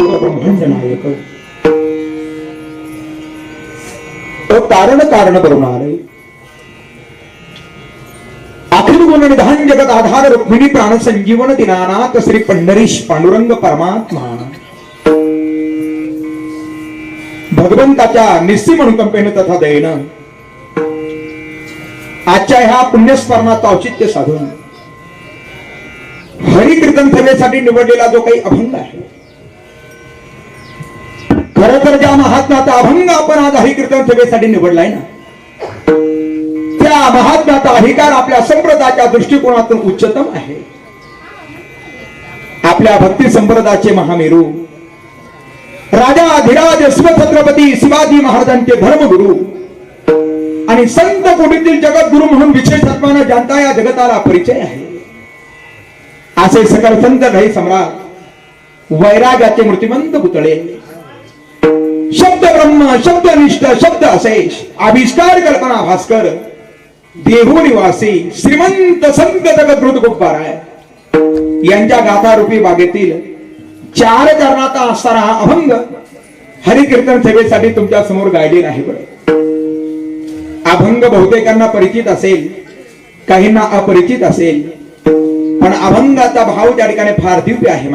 ब्रह्मांड नायक तो कारण करून आले अखिल गुण निधान जगत आधार रुक्मिणी प्राण संजीवन दिनानाथ श्री पंढरीश पांडुरंग परमात्मा भगवंताच्या निस्सीम अनुकंपेने तथा दयेनं आजच्या ह्या पुण्यस्मरणाचं औचित्य साधून हरिकीर्तन सभेसाठी निवडलेला जो काही अभंग आहे, खरं तर ज्या महात्म्याचा अभंग आपण आज हरिकीर्तन सभेसाठी निवडलाय ना, त्या महात्म्याचा अधिकार आपल्या संप्रदायाच्या दृष्टिकोनातून उच्चतम आहे. आपल्या भक्ती संप्रदायाचे महामेरू राजा अधिराज शिवछत्रपती शिवाजी महाराजांचे धर्मगुरु आणि संत कोटीतील जगद्गुरु म्हणून विशेष आत्मानं ज्यांचा या जगताला परिचय आहे, असे सकल संत घई सम्राट वैराग्याचे मूर्तिमंत पुतळे, शब्द ब्रह्म शब्द निष्ठ शब्द अशेष आविष्कार कल्पना भास्कर देहू निवासी श्रीमंत संत जगद्गुरु गोपाराय यांच्या गाथारूपी बागेतील 4 चरणाचा असणारा हा अभंग हरिकीर्तन सेवेसाठी तुमच्या समोर गायलेला आहे. बरं, अभंग बहुतेकांना परिचित असेल, काहींना अपरिचित असेल, पण अभंगाचा भाव त्या ठिकाणी फार दिव्य आहे.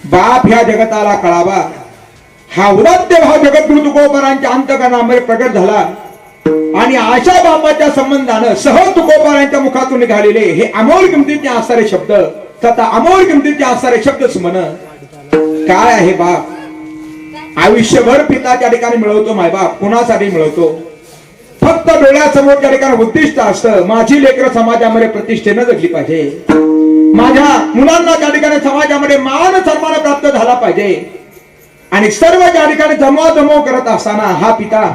बाप ह्या जगताला कळावा हा उदात्त भाव जगद्गुरु तुकोबारांच्या अंतकरणामध्ये प्रकट झाला आणि आशा बापाच्या संबंधानं सहज तुकोबारांच्या मुखातून निघालेले हे अमोल किमतीचे असणारे शब्द तथा अमोल किमतीचे असणारे शब्द सुमन काय आहे. बाप आयुष्यभर पिता त्या ठिकाणी मिळवतो, मायबाप कुणासाठी मिळवतो? फक्त डोळ्यासमोर त्या ठिकाणी उद्दिष्ट असतं, माझी लेकरं समाजामध्ये प्रतिष्ठेनं जगली पाहिजे, माझ्या मुलांना त्या ठिकाणी समाजामध्ये मान सन्मान प्राप्त झाला पाहिजे. आणि सर्व त्या ठिकाणी जमवाजमव करत असताना हा पिता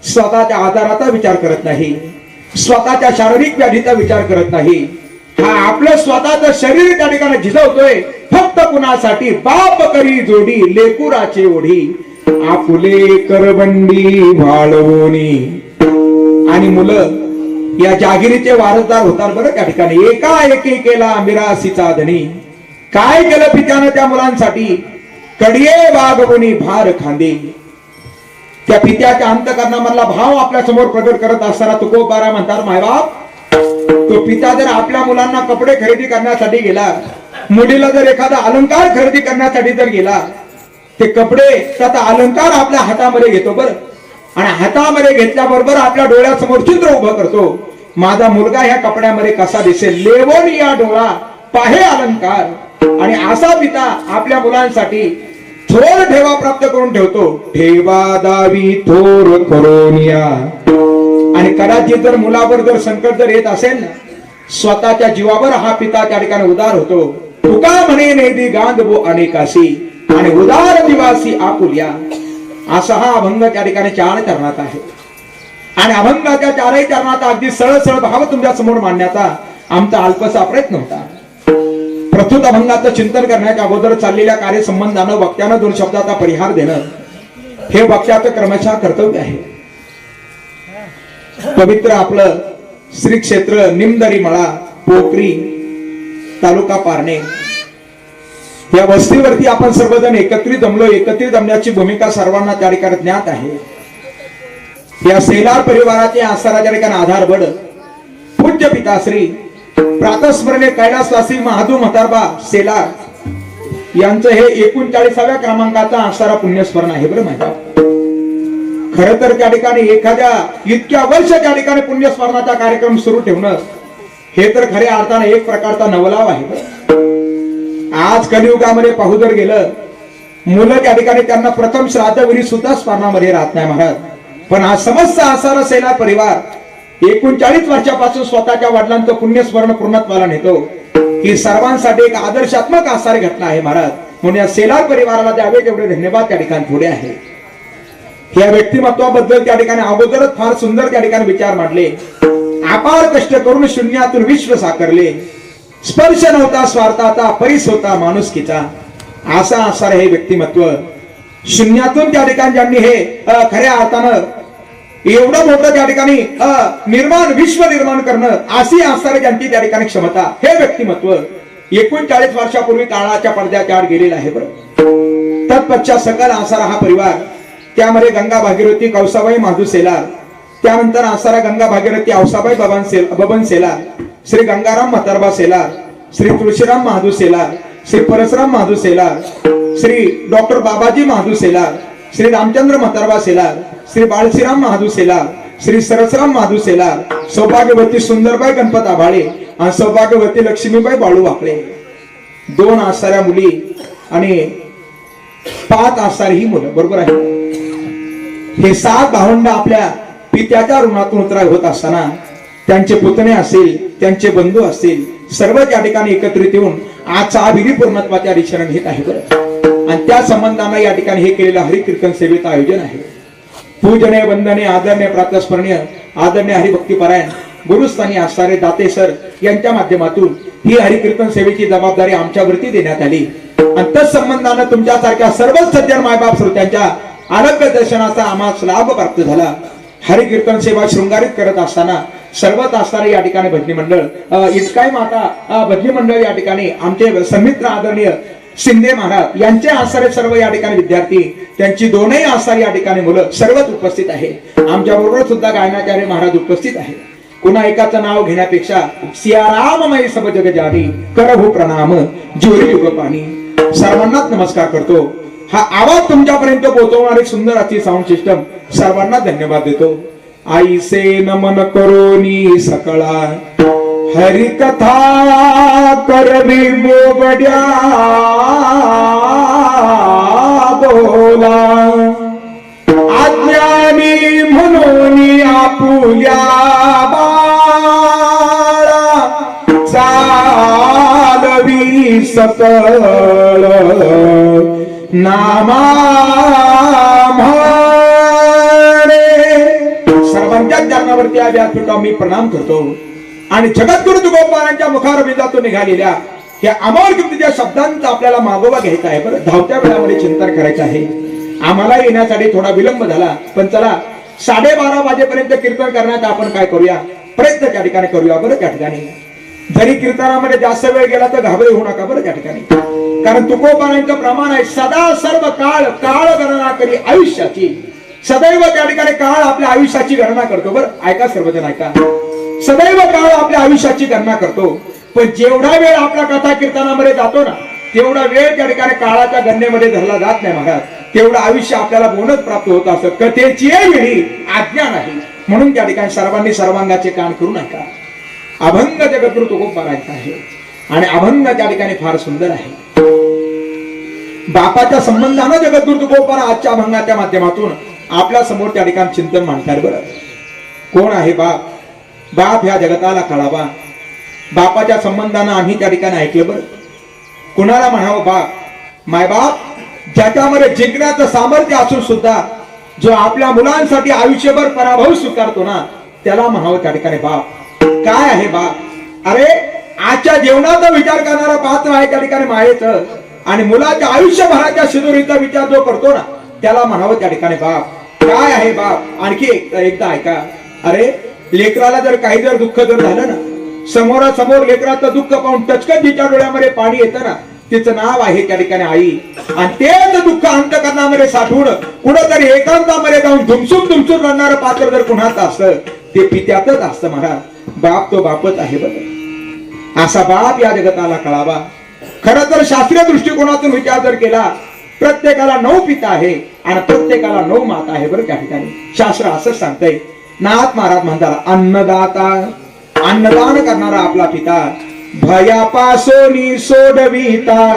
स्वतःच्या आजाराचा विचार करत नाही, स्वतःच्या शारीरिक व्याधीचा विचार करत नाही. हा आपलं स्वतःचं शरीर त्या ठिकाणी झिजवतोय फक्त कुणासाठी? बाप करी जोडी लेकुराचे ओढी आपुले करबंडी वाळवणी. आणि मुलं या जागिरीचे वारसदार होतात. बरं, त्या ठिकाणी एकाएकी केला मिरासीचा धनी. काय केलं पित्यानं त्या मुलांसाठी? कडिये वागवणी भार खांदे. त्या पित्याच्या अंतकरणामधला भाव आपल्या समोर प्रकट करत असताना तुकोबारा म्हणतात, मायबाप तो पिता जर आपल्या मुलांना कपडे खरेदी करण्यासाठी गेला, मुलीला जर एखादा अलंकार खरेदी करण्यासाठी जर गेला, ते कपडे तथा अलंकार आपल्या हातामध्ये घेतो. बरं, आणि हातामध्ये घेतल्याबरोबर आपल्या डोळ्यासमोर चित्र उभं करतो, माझा मुलगा ह्या कपड्यामध्ये कसा दिसेल, लेवोन या डोळा पाहे अलंकार. आणि असा पिता आपल्या मुलांसाठी थोर ठेवा प्राप्त करून ठेवतो, ठेवा दावी थोर करोनिया. आणि कदाचित जर मुलावर जर संकट जर येत असेल ना, स्वतःच्या जीवावर हा पिता त्या ठिकाणी उदार होतो. तुका म्हणे नेदी गांधबो अनेकाशी आणि उदार दिवासी आपुल्या. असा हा अभंग त्या ठिकाणी 4 चरणात आहे. आणि अभंगाच्या 4ही चरणाचा अगदी सरळ भाव तुमच्या समोर मांडण्याचा आमचा अल्पसा प्रयत्न होता. प्रस्तुत अभंगाचं चिंतन करण्याच्या अगोदर चाललेल्या कार्यसंबंधानं वक्त्यानं 2 शब्दाचा परिहार देणं हे वक्त्याचं क्रमशः कर्तव्य आहे. पवित्र आपलं श्री क्षेत्र निमदरी मळा पोखरी तालुका पारणे या वस्तीवरती आपण सर्वजण एकत्रित जमलो. एकत्रित जमण्याची भूमिका सर्वांना त्या ठिकाणी ज्ञात आहे. या सेलार परिवाराचे आसरा त्या ठिकाणी आधारबळ पूज्य पिताश्री प्रातस्मरणे कैलासवासी महादू म्हातारबा सेलार यांचं हे 39व्या क्रमांकाचा आसरा पुण्यस्मरण आहे. बरं, माझ्या खरं तर त्या ठिकाणी एखाद्या इतक्या वर्ष त्या ठिकाणी पुण्यस्मरणाचा कार्यक्रम सुरू ठेवणं हे तर खऱ्या अर्थाने एक प्रकारचा नवलाव आहे. आज कलियुगामध्ये पाहू जर गेलं, मुलं त्या ठिकाणी त्यांना प्रथम श्राद्धविधी सुद्धा स्मरणामध्ये राहत नाही महाराज. पण हा समस्त आसारा सेलार परिवार 39 वर्षापासून स्वतःच्या वडिलांचं पुण्यस्मरण पूर्णत्वाला नेतो. ही सर्वांसाठी एक आदर्शात्मक आसारी घटना आहे महाराज. म्हणून या सेलार परिवाराला द्यावे तेवढे धन्यवाद त्या ठिकाणी थोडे आहे. या व्यक्तिमत्वाबद्दल त्या ठिकाणी अगोदरच फार सुंदर त्या ठिकाणी विचार मांडले. अपार कष्ट करून शून्यातून विश्व साकारले, स्पर्श नव्हता स्वार्थाचा परीस होता माणुसकीचा. असा असणारे हे व्यक्तिमत्व शून्यातून त्या ठिकाणी ज्यांनी हे खऱ्या अर्थानं एवढं मोठं त्या ठिकाणी निर्माण विश्व निर्माण करणं अशी असणारी ज्यांची त्या ठिकाणी क्षमता, हे व्यक्तिमत्व 39 वर्षापूर्वी काळाच्या पडद्याच्या आड गेलेलं आहे. बरं, तत्पश्चात सकल आसारा हा परिवार, त्यामध्ये गंगा भागीरथी कौसाबाई माधू सेलार, त्यानंतर आसारा गंगा भागीरथी औसाबाई बबन सेलार, श्री गंगाराम म्हातारबा सेलार, श्री तुळशीराम महादू सेलार, श्री परसराम महादू सेलार, श्री डॉक्टर बाबाजी महादू सेलार, श्री रामचंद्र म्हातारबा सेलार, श्री बाळश्रीराम महादू सेलार, श्री सरसराम महादू सेलार, सौभाग्यवती सुंदरबाई गणपत आभाळे आणि सौभाग्यवती लक्ष्मीबाई बाळू वाकळे, 2 आसाऱ्या मुली आणि 5 आसारी ही मुलं, बरोबर आहे. हे 7 भावंड आपल्या पित्याच्या ऋणातून उतराय होत असताना त्यांचे पुतणे असतील, त्यांचे बंधू असतील, सर्व त्या ठिकाणी एकत्रित येऊन आजचा अभिरी पूर्णत्वाच्या दिशेने घेत आहे बरं. आणि त्या संबंधानं या ठिकाणी हे केलेलं हरिकीर्तन सेवेचं आयोजन आहे. पूजनीय वंदनीय आदरणीय प्रातस्मरणीय आदरणीय हरिभक्तीपरायण गुरुस्थानी असणारे दाते सर यांच्या माध्यमातून ही हरिकीर्तन सेवेची जबाबदारी आमच्यावरती देण्यात आली. आणि तत्संबंधानं संबंधानं तुमच्यासारख्या सर्व सज्जन मायबाप श्रोत्यांच्या आरोग्य दर्शनाचा आम्हाला लाभ प्राप्त झाला. हरिकीर्तन सेवा शृंगारित करत असताना सर्वच असणारे या ठिकाणी भजनी मंडळ इतकाई माता भजनी मंडळ या ठिकाणी आमचे सन्मित्र आदरणीय शिंदे महाराज यांचे आसारे सर्व या ठिकाणी विद्यार्थी, त्यांची 2ही आसारी या ठिकाणी मुलं सर्वच उपस्थित आहे. आमच्या बरोबर सुद्धा गायनाचार्य महाराज उपस्थित आहे. कुणा एकाचं नाव घेण्यापेक्षा सियाराममय सब जग जानी करहु प्रणाम जोरी युग पाणी. सर्वांनाच नमस्कार करतो. हा आवाज तुमच्यापर्यंत पोहोचवणारी सुंदर अशी साऊंड सिस्टम सर्वांना धन्यवाद देतो. आई से नमन करोनी सकळा हरि कथा करवी बोबड्या बोला अज्ञानी म्हणून आपुल्या बाळा चालवी सकळ नामा सर्वांच्या चरणावरती आज या मी प्रणाम करतो. आणि जगद्गुरु तुकोबारांच्या मुखारविंदातून निघालेल्या या अमोल किमतीच्या शब्दांचा आपल्याला मागोवा घ्यायचा आहे. बरं, धावत्या वेळामध्ये चिंतन करायचं आहे. आम्हाला येण्यासाठी थोडा विलंब झाला, पण चला 12:30 वाजेपर्यंत कीर्तन करण्याचा आपण काय करूया, प्रयत्न त्या ठिकाणी करूया. बरं, त्या ठिकाणी जरी कीर्तनामध्ये जास्त वेळ गेला तर घाबरे होऊ नका. बरं, त्या ठिकाणी कारण तुकोबारांचं प्रमाण आहे सदा सर्व काळ काळ गणना करी आयुष्याची. सदैव त्या ठिकाणी काळ आपल्या आयुष्याची गणना करतो. बरं, ऐका सर्वजण ऐका. सदैव काळ आपल्या आयुष्याची गणना करतो, पण जेवढा वेळ आपला कथा कीर्तनामध्ये जातो ना तेवढा वेळ त्या ठिकाणी काळाच्या गणनेमध्ये धरला जात नाही महाराज. तेवढं आयुष्य आपल्याला बोनस प्राप्त होत असत. कथेची वेळी आज्ञा नाही, म्हणून त्या ठिकाणी सर्वांनी सर्वांगाचे कान करू नका. अभंग जगद्गुरु तुकोबारांचा आहे आणि अभंग त्या ठिकाणी फार सुंदर आहे. बापाच्या संबंधानं जगद्गुरु तुकोबारा आजच्या अभंगाच्या माध्यमातून आपल्या समोर त्या ठिकाणी चिंतन मांडतात. बरं, कोण आहे बाप? बाप ह्या जगताला कळावा. बापाच्या संबंधानं आम्ही त्या ठिकाणी ऐकलं. बरं, कुणाला म्हणावं बाप? मायबाप ज्याच्यामध्ये जिंकण्याचं सामर्थ्य असून सुद्धा जो आपल्या मुलांसाठी आयुष्यभर पराभव स्वीकारतो ना त्याला म्हणावं त्या ठिकाणी बाप. काय आहे बाप? अरे आजच्या जीवनाचा विचार करणारा पात्र आहे त्या ठिकाणी मायेचं, आणि मुलाच्या आयुष्यभराच्या शिदोरीचा विचार जो करतो ना त्याला म्हणावं त्या ठिकाणी बाप. काय आहे बाप? आणखी एकदा ऐका. अरे लेकराला जर काही जर दुःख जर झालं ना, समोरासमोर लेकराचं दुःख पाहून टचकन जिच्या डोळ्यामध्ये पाणी येतं ना, तिचं नाव आहे त्या ठिकाणी आई. आणि तेच दुःख अंतकरणामध्ये साठवून कुठंतरी एकांतामध्ये जाऊन धुमसून रडणारं पात्र जर कुणाचं असतं ते पित्यातच असतं महाराज. बाप तो बापच आहे. बरं, असा बाप या जगताला कळावा. खरं तर शास्त्रीय दृष्टिकोनातून विचार जर केला प्रत्येकाला 9 पिता आहे आणि प्रत्येकाला 9 माता आहे. बरं, त्या ठिकाणी शास्त्र असं सांगतंय. नाथ महाराज म्हणतात अन्नदाता, अन्नदान करणारा आपला पिता, भयापासून सोडविता,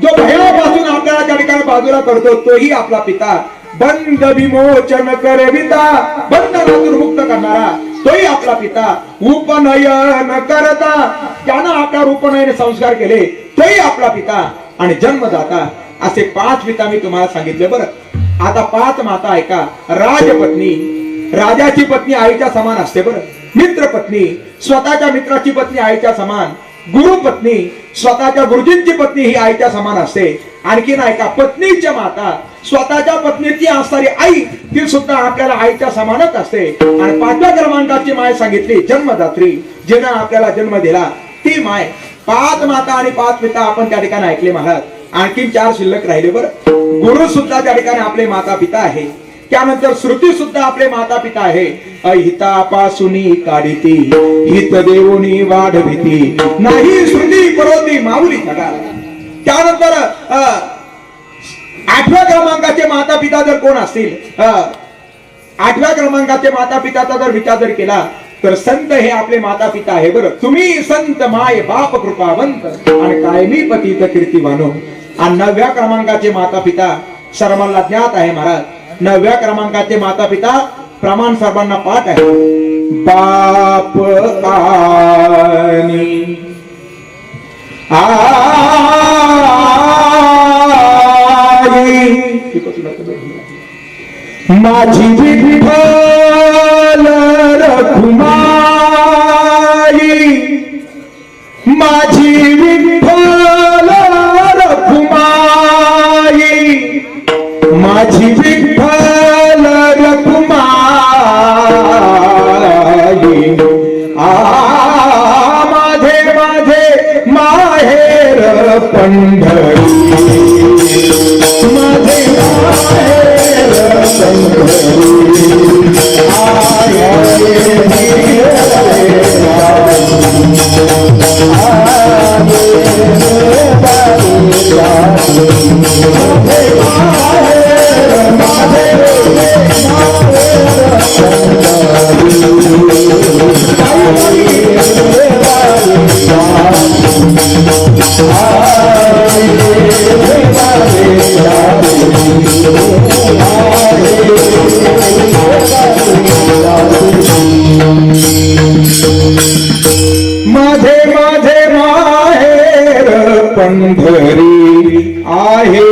जो भयापासून आपल्याला त्या ठिकाणी बाजूला करतो तोही आपला पिता, बंध विमोचन करविता, बंधनातून मुक्त करणारा तोही आपला पिता, उपनयन करता, ज्यानं आपल्यावर उपनयन संस्कार केले तोही आपला पिता, आणि जन्मदाता. असे 5 पिता मी तुम्हाला सांगितले. बरं, आता 5 माता ऐका. राजपत्नी, राजाची पत्नी आईच्या समान असते. बरं, मित्र पत्नी, स्वतःच्या मित्राची पत्नी आईच्या समान. गुरुपत्नी, स्वतःच्या गुरुजींची पत्नी ही आईच्या समान असते. आणखी नाही का, पत्नीच्या माता, स्वतःच्या पत्नीची असणारी आई ती सुद्धा आपल्याला आईच्या समानच असते. आणि 5व्या क्रमांकाची माय सांगितली जन्मदात्री, जिनं आपल्याला जन्म दिला ती माय. 5 माता आणि 5 पिता आपण त्या ठिकाणी ऐकले महाराज. आणखी 4 शिल्लक राहिले. बरं, गुरु सुद्धा त्या ठिकाणी आपले माता पिता आहे. त्यानंतर श्रुती सुद्धा आपले माता पिता आहे. अहितापासुनी काढिती हित देऊनी वाढविती नाही श्रुती परोती माऊली जगा. त्यानंतर 8व्या क्रमांकाचे माता पिता जर कोण असतील, 8व्या क्रमांकाचे माता पिताचा जर विचार जर केला तर संत हे आपले माता पिता आहे. बरं, तुम्ही संत माय बाप कृपावंत आणि कायमी पतित कीर्तिवानो. आणि 9व्या क्रमांकाचे माता पिता सर्वांना ज्ञात आहे महाराज. 9व्या क्रमांकाचे माता पिता प्रमाण सर्वांना पाठ आहे. बाप आणि माझी विठ्ठल रखुमाई, माझी विठ्ठल रखुमाई, माझी विठ्ठल रखुमाई. माझे माझे माहेर पंढरी, माझे माहेर माझे माझे माहेर पंढरी आहे.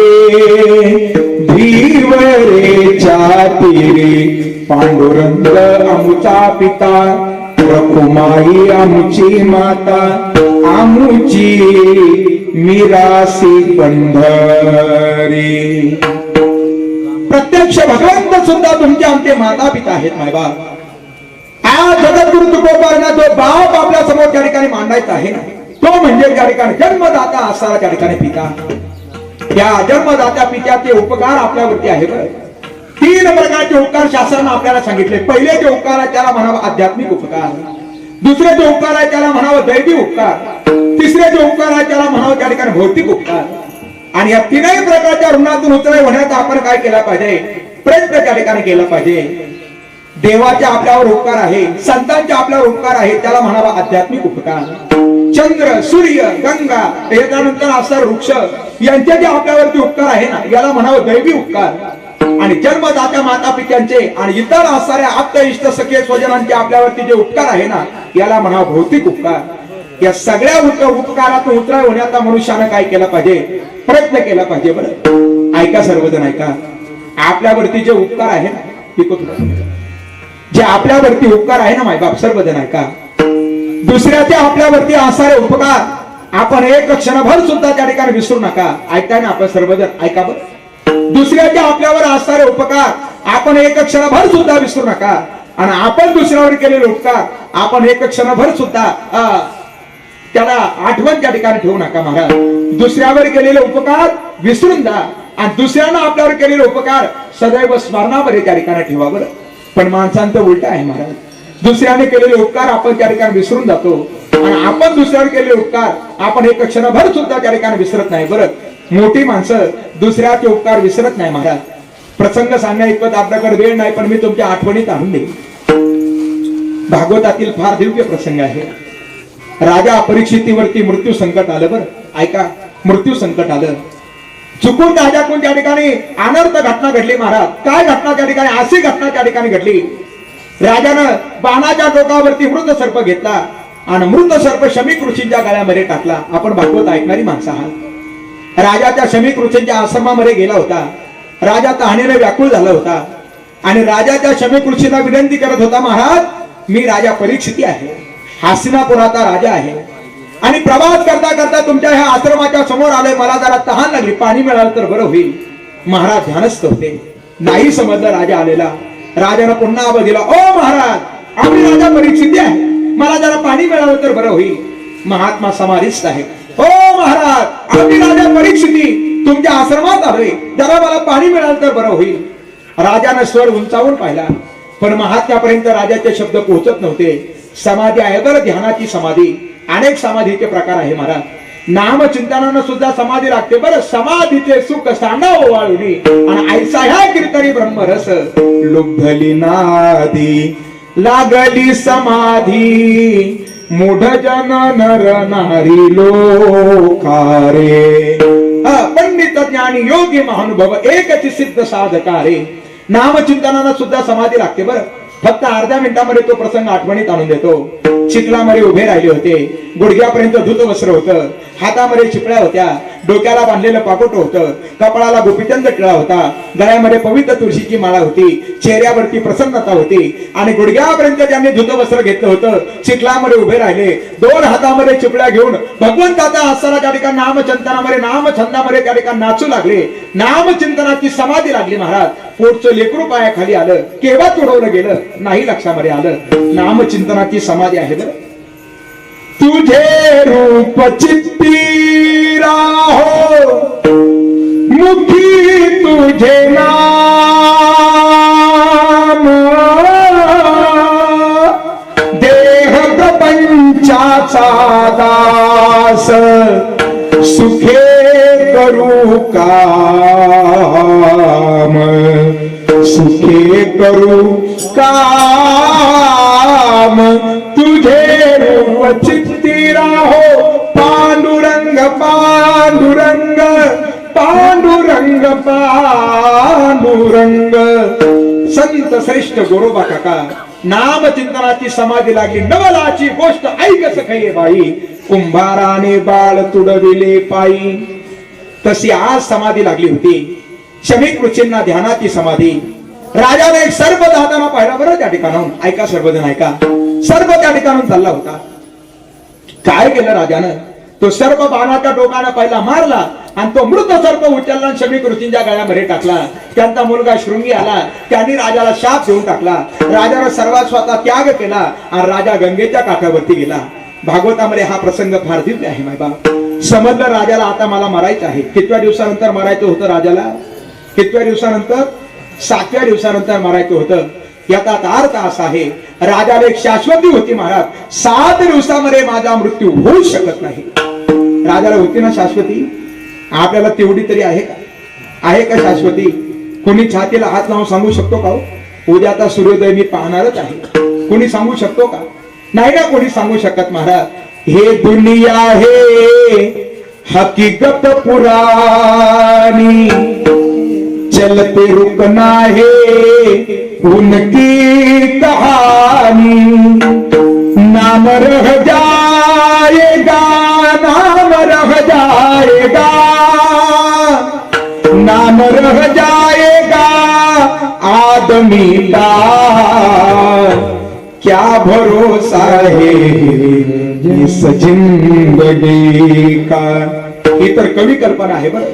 धीवरेच्या तीरी पांडुरंग आमचा पिता, रखुमाई आमची माता, आमची मिरासी पंढरी. प्रत्यक्ष भगवंत सुद्धा तुमचे आमचे माता पिता आहेत मायबाप. आज जगद्गुरु तुकोबांना जो बाप आपल्या समोर त्या ठिकाणी मांडायचा आहे ना, तो म्हणजे त्या ठिकाणी जन्मदाता असणारा त्या ठिकाणी पिता. त्या जन्मदात्या पित्याचे उपकार आपल्यावरती आहे. बरं, 3 प्रकारचे उपकार शास्त्रानं आपल्याला सांगितले. पहिले जे उपकार आहे त्याला म्हणावं आध्यात्मिक उपकार, दुसरे जे उपकार आहे त्याला म्हणावं दैवी उपकार, तिसरे जे उपकार आहे त्याला म्हणावं त्या ठिकाणी भौतिक उपकार. आणि या 3ही प्रकारच्या ऋणातून उतराई होण्याचा आपण काय केला पाहिजे? प्रयत्न त्या ठिकाणी केला पाहिजे. देवाच्या आपल्यावर उपकार आहे, संतांच्या आपल्यावर उपकार आहे, त्याला म्हणावा आध्यात्मिक उपकार. चंद्र, सूर्य, गंगा, त्याच्यानंतर असर वृक्ष यांचे जे आपल्यावरती उपकार आहे ना, याला म्हणावं दैवी उपकार. आणि जन्मदात्या माता पित्यांचे आणि इतर असणाऱ्या आप्त इष्ट सखे स्वजनांचे आपल्यावरती जे उपकार आहे ना, याला म्हणावं भौतिक उपकार. या सगळ्या उपकारातून उतराई होण्याचा मनुष्यानं काय केला पाहिजे? प्रयत्न केला पाहिजे. बरं, ऐका सर्वजण ऐका. आपल्यावरती जे उपकार आहे ना, जे आपल्यावरती उपकार आहे ना मायबाप, सर्वजण ऐका. दुसऱ्याचे आपल्यावरती असणारे उपकार आपण एक क्षणभर सुद्धा त्या ठिकाणी विसरू नका. ऐकताय ना आपण सर्वजण? ऐका बरं. दुसऱ्याचे आपल्यावर असणारे उपकार आपण एक क्षणभर सुद्धा विसरू नका. आणि आपण दुसऱ्यावर केलेले उपकार आपण एक क्षणभर सुद्धा त्याला आठवण त्या ठिकाणी ठेवू नका महाराज. दुसऱ्यावर केलेले उपकार विसरून जा आणि दुसऱ्यानं आपल्यावर केलेले उपकार सदैव स्मरणामध्ये त्या ठिकाणी ठेवा. बरं, पण माणसांचं उलट आहे महाराज. दुसऱ्याने केलेले उपकार आपण त्या ठिकाणी विसरून जातो आणि आपण दुसऱ्यावर केलेले उपकार आपण एक क्षणभर सुद्धा त्या ठिकाणी विसरत नाही. बरं, मोठी माणसं दुसऱ्याचे उपकार विसरत नाही महाराज. प्रसंग सांगण्या इतपत आपल्याकडे वेळ नाही, पण मी तुमच्या आठवणीत आणून देईन. भागवतातील फार दिव्य प्रसंग आहे. राजा परीक्षितीवरती मृत्यू संकट आलं. बरं ऐका, मृत्यू संकट आलं. चुकून राजाकडून त्या ठिकाणी अनर्थ घटना घडली महाराज. काय घटना त्या ठिकाणी? अशी घटना त्या ठिकाणी घडली. राजानं बाणाच्या डोकावरती मृत सर्प घेतला आणि मृत सर्प शमीक ऋषींच्या गळ्यामध्ये टाकला. आपण भागवत ऐकणारी माणसं आहात. राजाच्या शमीक ऋषींच्या आश्रमामध्ये गेला होता. राजा तहानेने व्याकुळ झाला होता आणि राजाच्या शमीक ऋषींना विनंती करत होता, महाराज मी राजा परीक्षिती आहे, हस्तिनापुराचा राजा आहे आणि प्रवास करता करता तुमच्या ह्या आश्रमाच्या समोर आलोय. मला जरा तहान लागली, पाणी मिळालं तर बरं होईल. महाराज ध्यानस्थ होते, नाही समजलं राजा आलेला. राजाने पुन्हा आवाज दिला, ओ महाराज आम्ही राजा परीक्षिती आहे, मला जरा पाणी मिळालं तर बरं होईल. महात्मा समाधिस्थ आहे. ओ महाराज आम्ही राजा परीक्षिती, तुमच्या आश्रमात आलोय, जरा मला पाणी मिळालं तर बरं होईल. राजानं स्वर उंचावून पाहिला, पण महात्म्यापर्यंत राजाचे शब्द पोहोचत नव्हते. समाधी आहे बरं, ध्यानाची समाधी. अनेक समाधीचे प्रकार आहे महाराज. नामचिंतनानं सुद्धा समाधी लागते बरं. समाधीचे सुख सांडावं वाळुनी, आणि ऐसा ह्या कीर्तनी ब्रह्मरस लुब्धली नादी लागली समाधी. मूढ जन नर नारी लोकारे, पंडित ज्ञानी योगी महानुभव एकच सिद्ध साधकारे. नामचिंतनानं सुद्धा समाधी लागते बरं. फक्त अर्ध्या मिनिटामध्ये तो प्रसंग आठवणीत आणून देतो. चिखलामध्ये उभे राहिले होते, गुडघ्यापर्यंत धुत वस्त्र होतं, हातामध्ये चिपळ्या होत्या, डोक्याला बांधलेलं पाकोट होतं, कपाळाला गोपीचंद टिळा होता, गळ्यामध्ये पवित्र तुळशीची माळा होती, चेहऱ्यावरती प्रसन्नता होती, आणि गुडघ्यापर्यंत ज्यांनी धुत वस्त्र घेतलं होतं चिखलामध्ये उभे राहिले. दोन हातामध्ये चिपळ्या घेऊन भगवंताचा आसरा त्या ठिकाणी नामचिंतनामध्ये नामछंदामध्ये त्या ठिकाणी नाचू लागले. नामचिंतनाची समाधी लागली महाराज. पोटचं लेकरू पायाखाली आलं, केव्हा तुडवलं गेलं नाही लक्षामध्ये आलं. नामचिंतनाची समाधी आहे बरं. तुझे रूप चित्ती राहो मुखी तुझे नाम, देह प्रपंचाचा दास सुखे करू काम, सुखे करू काम. तुझे रूप चित्ती राहो पांडुरंग पांडुरंग पांडुरंग पांडुरंग. संत श्रेष्ठ गोरोबा काका नाम चिंतनाची समाधी लागली. नवलाची गोष्ट ऐक सखये बाई, कुंभाराने बाळ तुडविले पायी. तशी आज समाधी लागली होती. शमीक ऋषींना ध्यानाची समाधी. राजाने एक सर्प जाताना पाहिला बरं त्या ठिकाणाहून. ऐका सर्वजण ऐका. सर्प त्या ठिकाणाहून चालला होता. काय केलं राजानं? तो सर्प बाणाच्या टोकानं पहिला मारला, आणि तो मृत सर्प उचलला आणि शमीक ऋषींच्या गळ्यामध्ये टाकला. त्यांचा मुलगा शृंगी आला, त्यांनी राजाला शाप देऊन टाकला. राजानं सर्वात स्वतः त्याग केला, आणि राजा गंगेच्या काठावरती गेला. भागवतामध्ये हा प्रसंग फार दिव्य आहे माय बाप. समजलं राजाला आता मला मारायचं आहे. कितव्या दिवसानंतर मारायचं होतं राजाला? कितव्या दिवसानंतर? 7व्या दिवसानंतर मारायचं होतं. याचा अर्थ असा आहे, राजाला एक शाश्वती होती महाराज. 7 दिवसामध्ये माझा मृत्यू होऊ शकत नाही. राजाला होती ना शाश्वती? आपल्याला तेवढी तरी आहे का? आहे का शाश्वती? कोणी छातीला हात लावून सांगू शकतो का? उद्याचा सूर्योदय मी पाहणारच आहे. कोणी सांगू शकतो का? नाही ना कोणी सांगू शकत महाराज. हे दुनिया है हकीकत पुरानी, चलते रुकना है उनकी कहानी. नाम रह जाएगा नाम रह जाएगा नाम रह जाएगा आदमी का, क्या भरोसा है इस जिंदगी का. ही तर कवी कल्पना आहे बरं.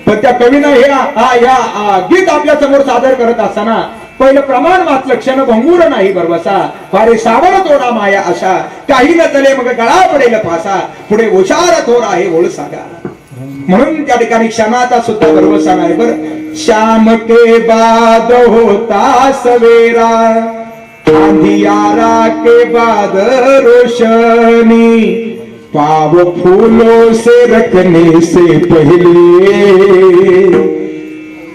पण त्या कवीनं या गीत आपल्या समोर सादर करत असताना पहिलं प्रमाण वाचलं. क्षण भंगूर नाही बरवसा, फारे सावर तोडा माया अशा. काही न चले मग गळा पडेल फासा, पुढे ओशार थोर आहे ओळ सागा. म्हणून त्या ठिकाणी क्षणाचा सुद्धा भरवसा नाही बरं. श्याम के बाद होता सवेरा, अंधियारा के बाद रोशनी. पाव फूलों से रखने से पहले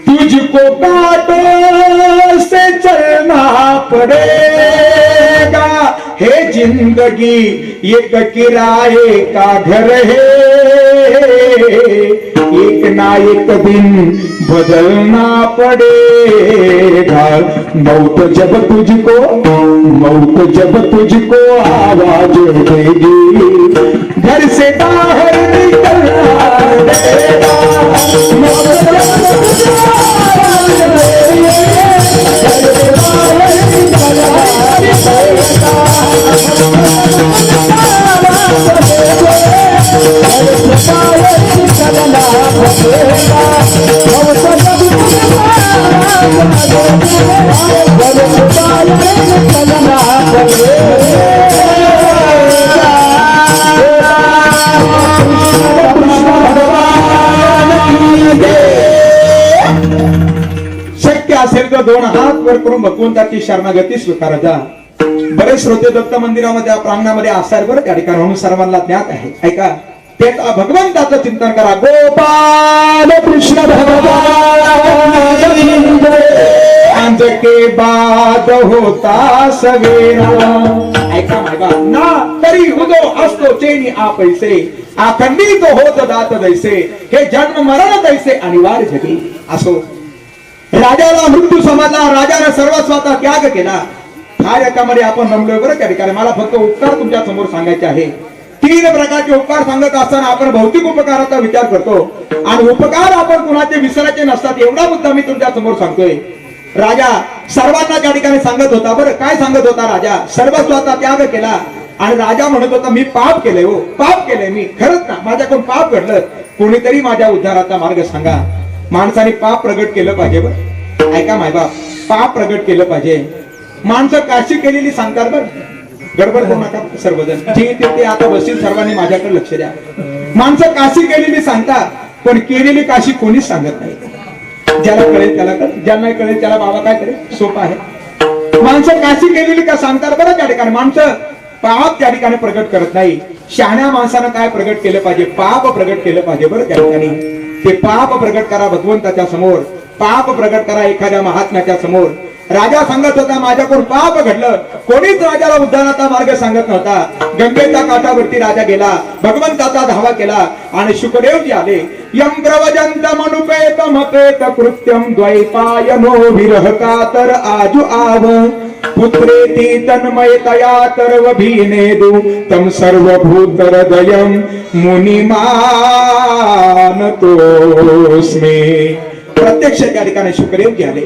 तुझको कांटों से चलना पड़ेगा. हे जिंदगी एक किराए का घर है, एक ना एक दिन बदलना पड़ेगा. मौत जब तुझको आवाज देगी, घर से बाहर निकलना पड़ेगा. मौत जब तुझको आवाज देगी, घर से बाहर निकलना पड़ेगा. भगवान असेल तर दोन हात वर करून भगवंताची शरणागती स्वीकार जा. बरेच श्रोते दत्त मंदिरामध्ये प्रांगणामध्ये असतात बरं त्या ठिकाणी, म्हणून सर्वांना ज्ञात आहे. ऐका, ते भगवंताचं चिंतन करा. गोपाल कृष्ण भगवान के बाद होता सवेरा. ऐका मायबा ना तरी उदो असतो चेनी आ पैसे आखंडित होत दात दैसे हे जन्म मरण दैसे अनिवार्य जगी. असो, राजाला मृत्यू समजला, राजाने सर्वस्वाचा त्याग केला. हा याच्यामध्ये आपण रमलोय बरं त्या ठिकाणी. मला फक्त उपकार तुमच्या समोर सांगायचे आहे. तीन प्रकारचे उपकार सांगत असताना आपण भौतिक उपकाराचा विचार करतो आणि उपकार आपण कुणाचे विसरायचे नसतात, एवढा मुद्दा मी तुमच्या समोर सांगतोय. राजा सर्वांना त्या ठिकाणी सांगत होता बरं. काय सांगत होता राजा? सर्वस्वाचा त्याग केला आणि राजा म्हणत होता मी पाप केलंय, हो पाप केलंय मी, खरंच ना माझ्याकडून पाप घडलं, कोणीतरी माझ्या उद्धाराचा मार्ग सांगा. माणसाने पाप प्रगट केलं पाहिजे बरं. ऐका मायबाप, पाप प्रगट केलं पाहिजे. माणसं काशी केलेली सांगतात बरं, गडबड करू नका सर्वजण, जे ते आता बसतील सर्वांनी माझ्याकडे लक्ष द्या. माणसं काशी केलेली सांगतात, पण केलेली काशी कोणीच सांगत नाही. ज्याला कळेल त्याला कळेल, ज्याला नाही कळेल त्याला बाबा काय करेल, सोपं आहे. माणसं काशी केलेली का सांगतात बरं त्या ठिकाणी. माणसं पाप त्या ठिकाणी प्रगट करत नाही. शहाण्या माणसानं काय प्रगट केलं पाहिजे? पाप प्रगट केलं पाहिजे बरं त्या ठिकाणी. ते पाप प्रगट करा भगवंताच्या समोर, पाप प्रगट करा एखाद्या महात्म्याच्या समोर. राजा सांगत होता माझ्याकडून पाप घडलं, कोणीच राजाला उद्धाराचा मार्ग सांगत नव्हता. गंगेच्या काठावरती राजा गेला, भगवंताचा धावा केला आणि शुकदेवजी आले. यम प्रवजंत मनुपेत मपेत कृत्यम द्वैपायनो विरह कातर आजु आव पुत्रेति तन्मयतया तर्व भीनेदु तम सर्वभूत हृदयम मुनिमानतोस्मि. प्रत्यक्ष त्या ठिकाणी शुकदेवजी आले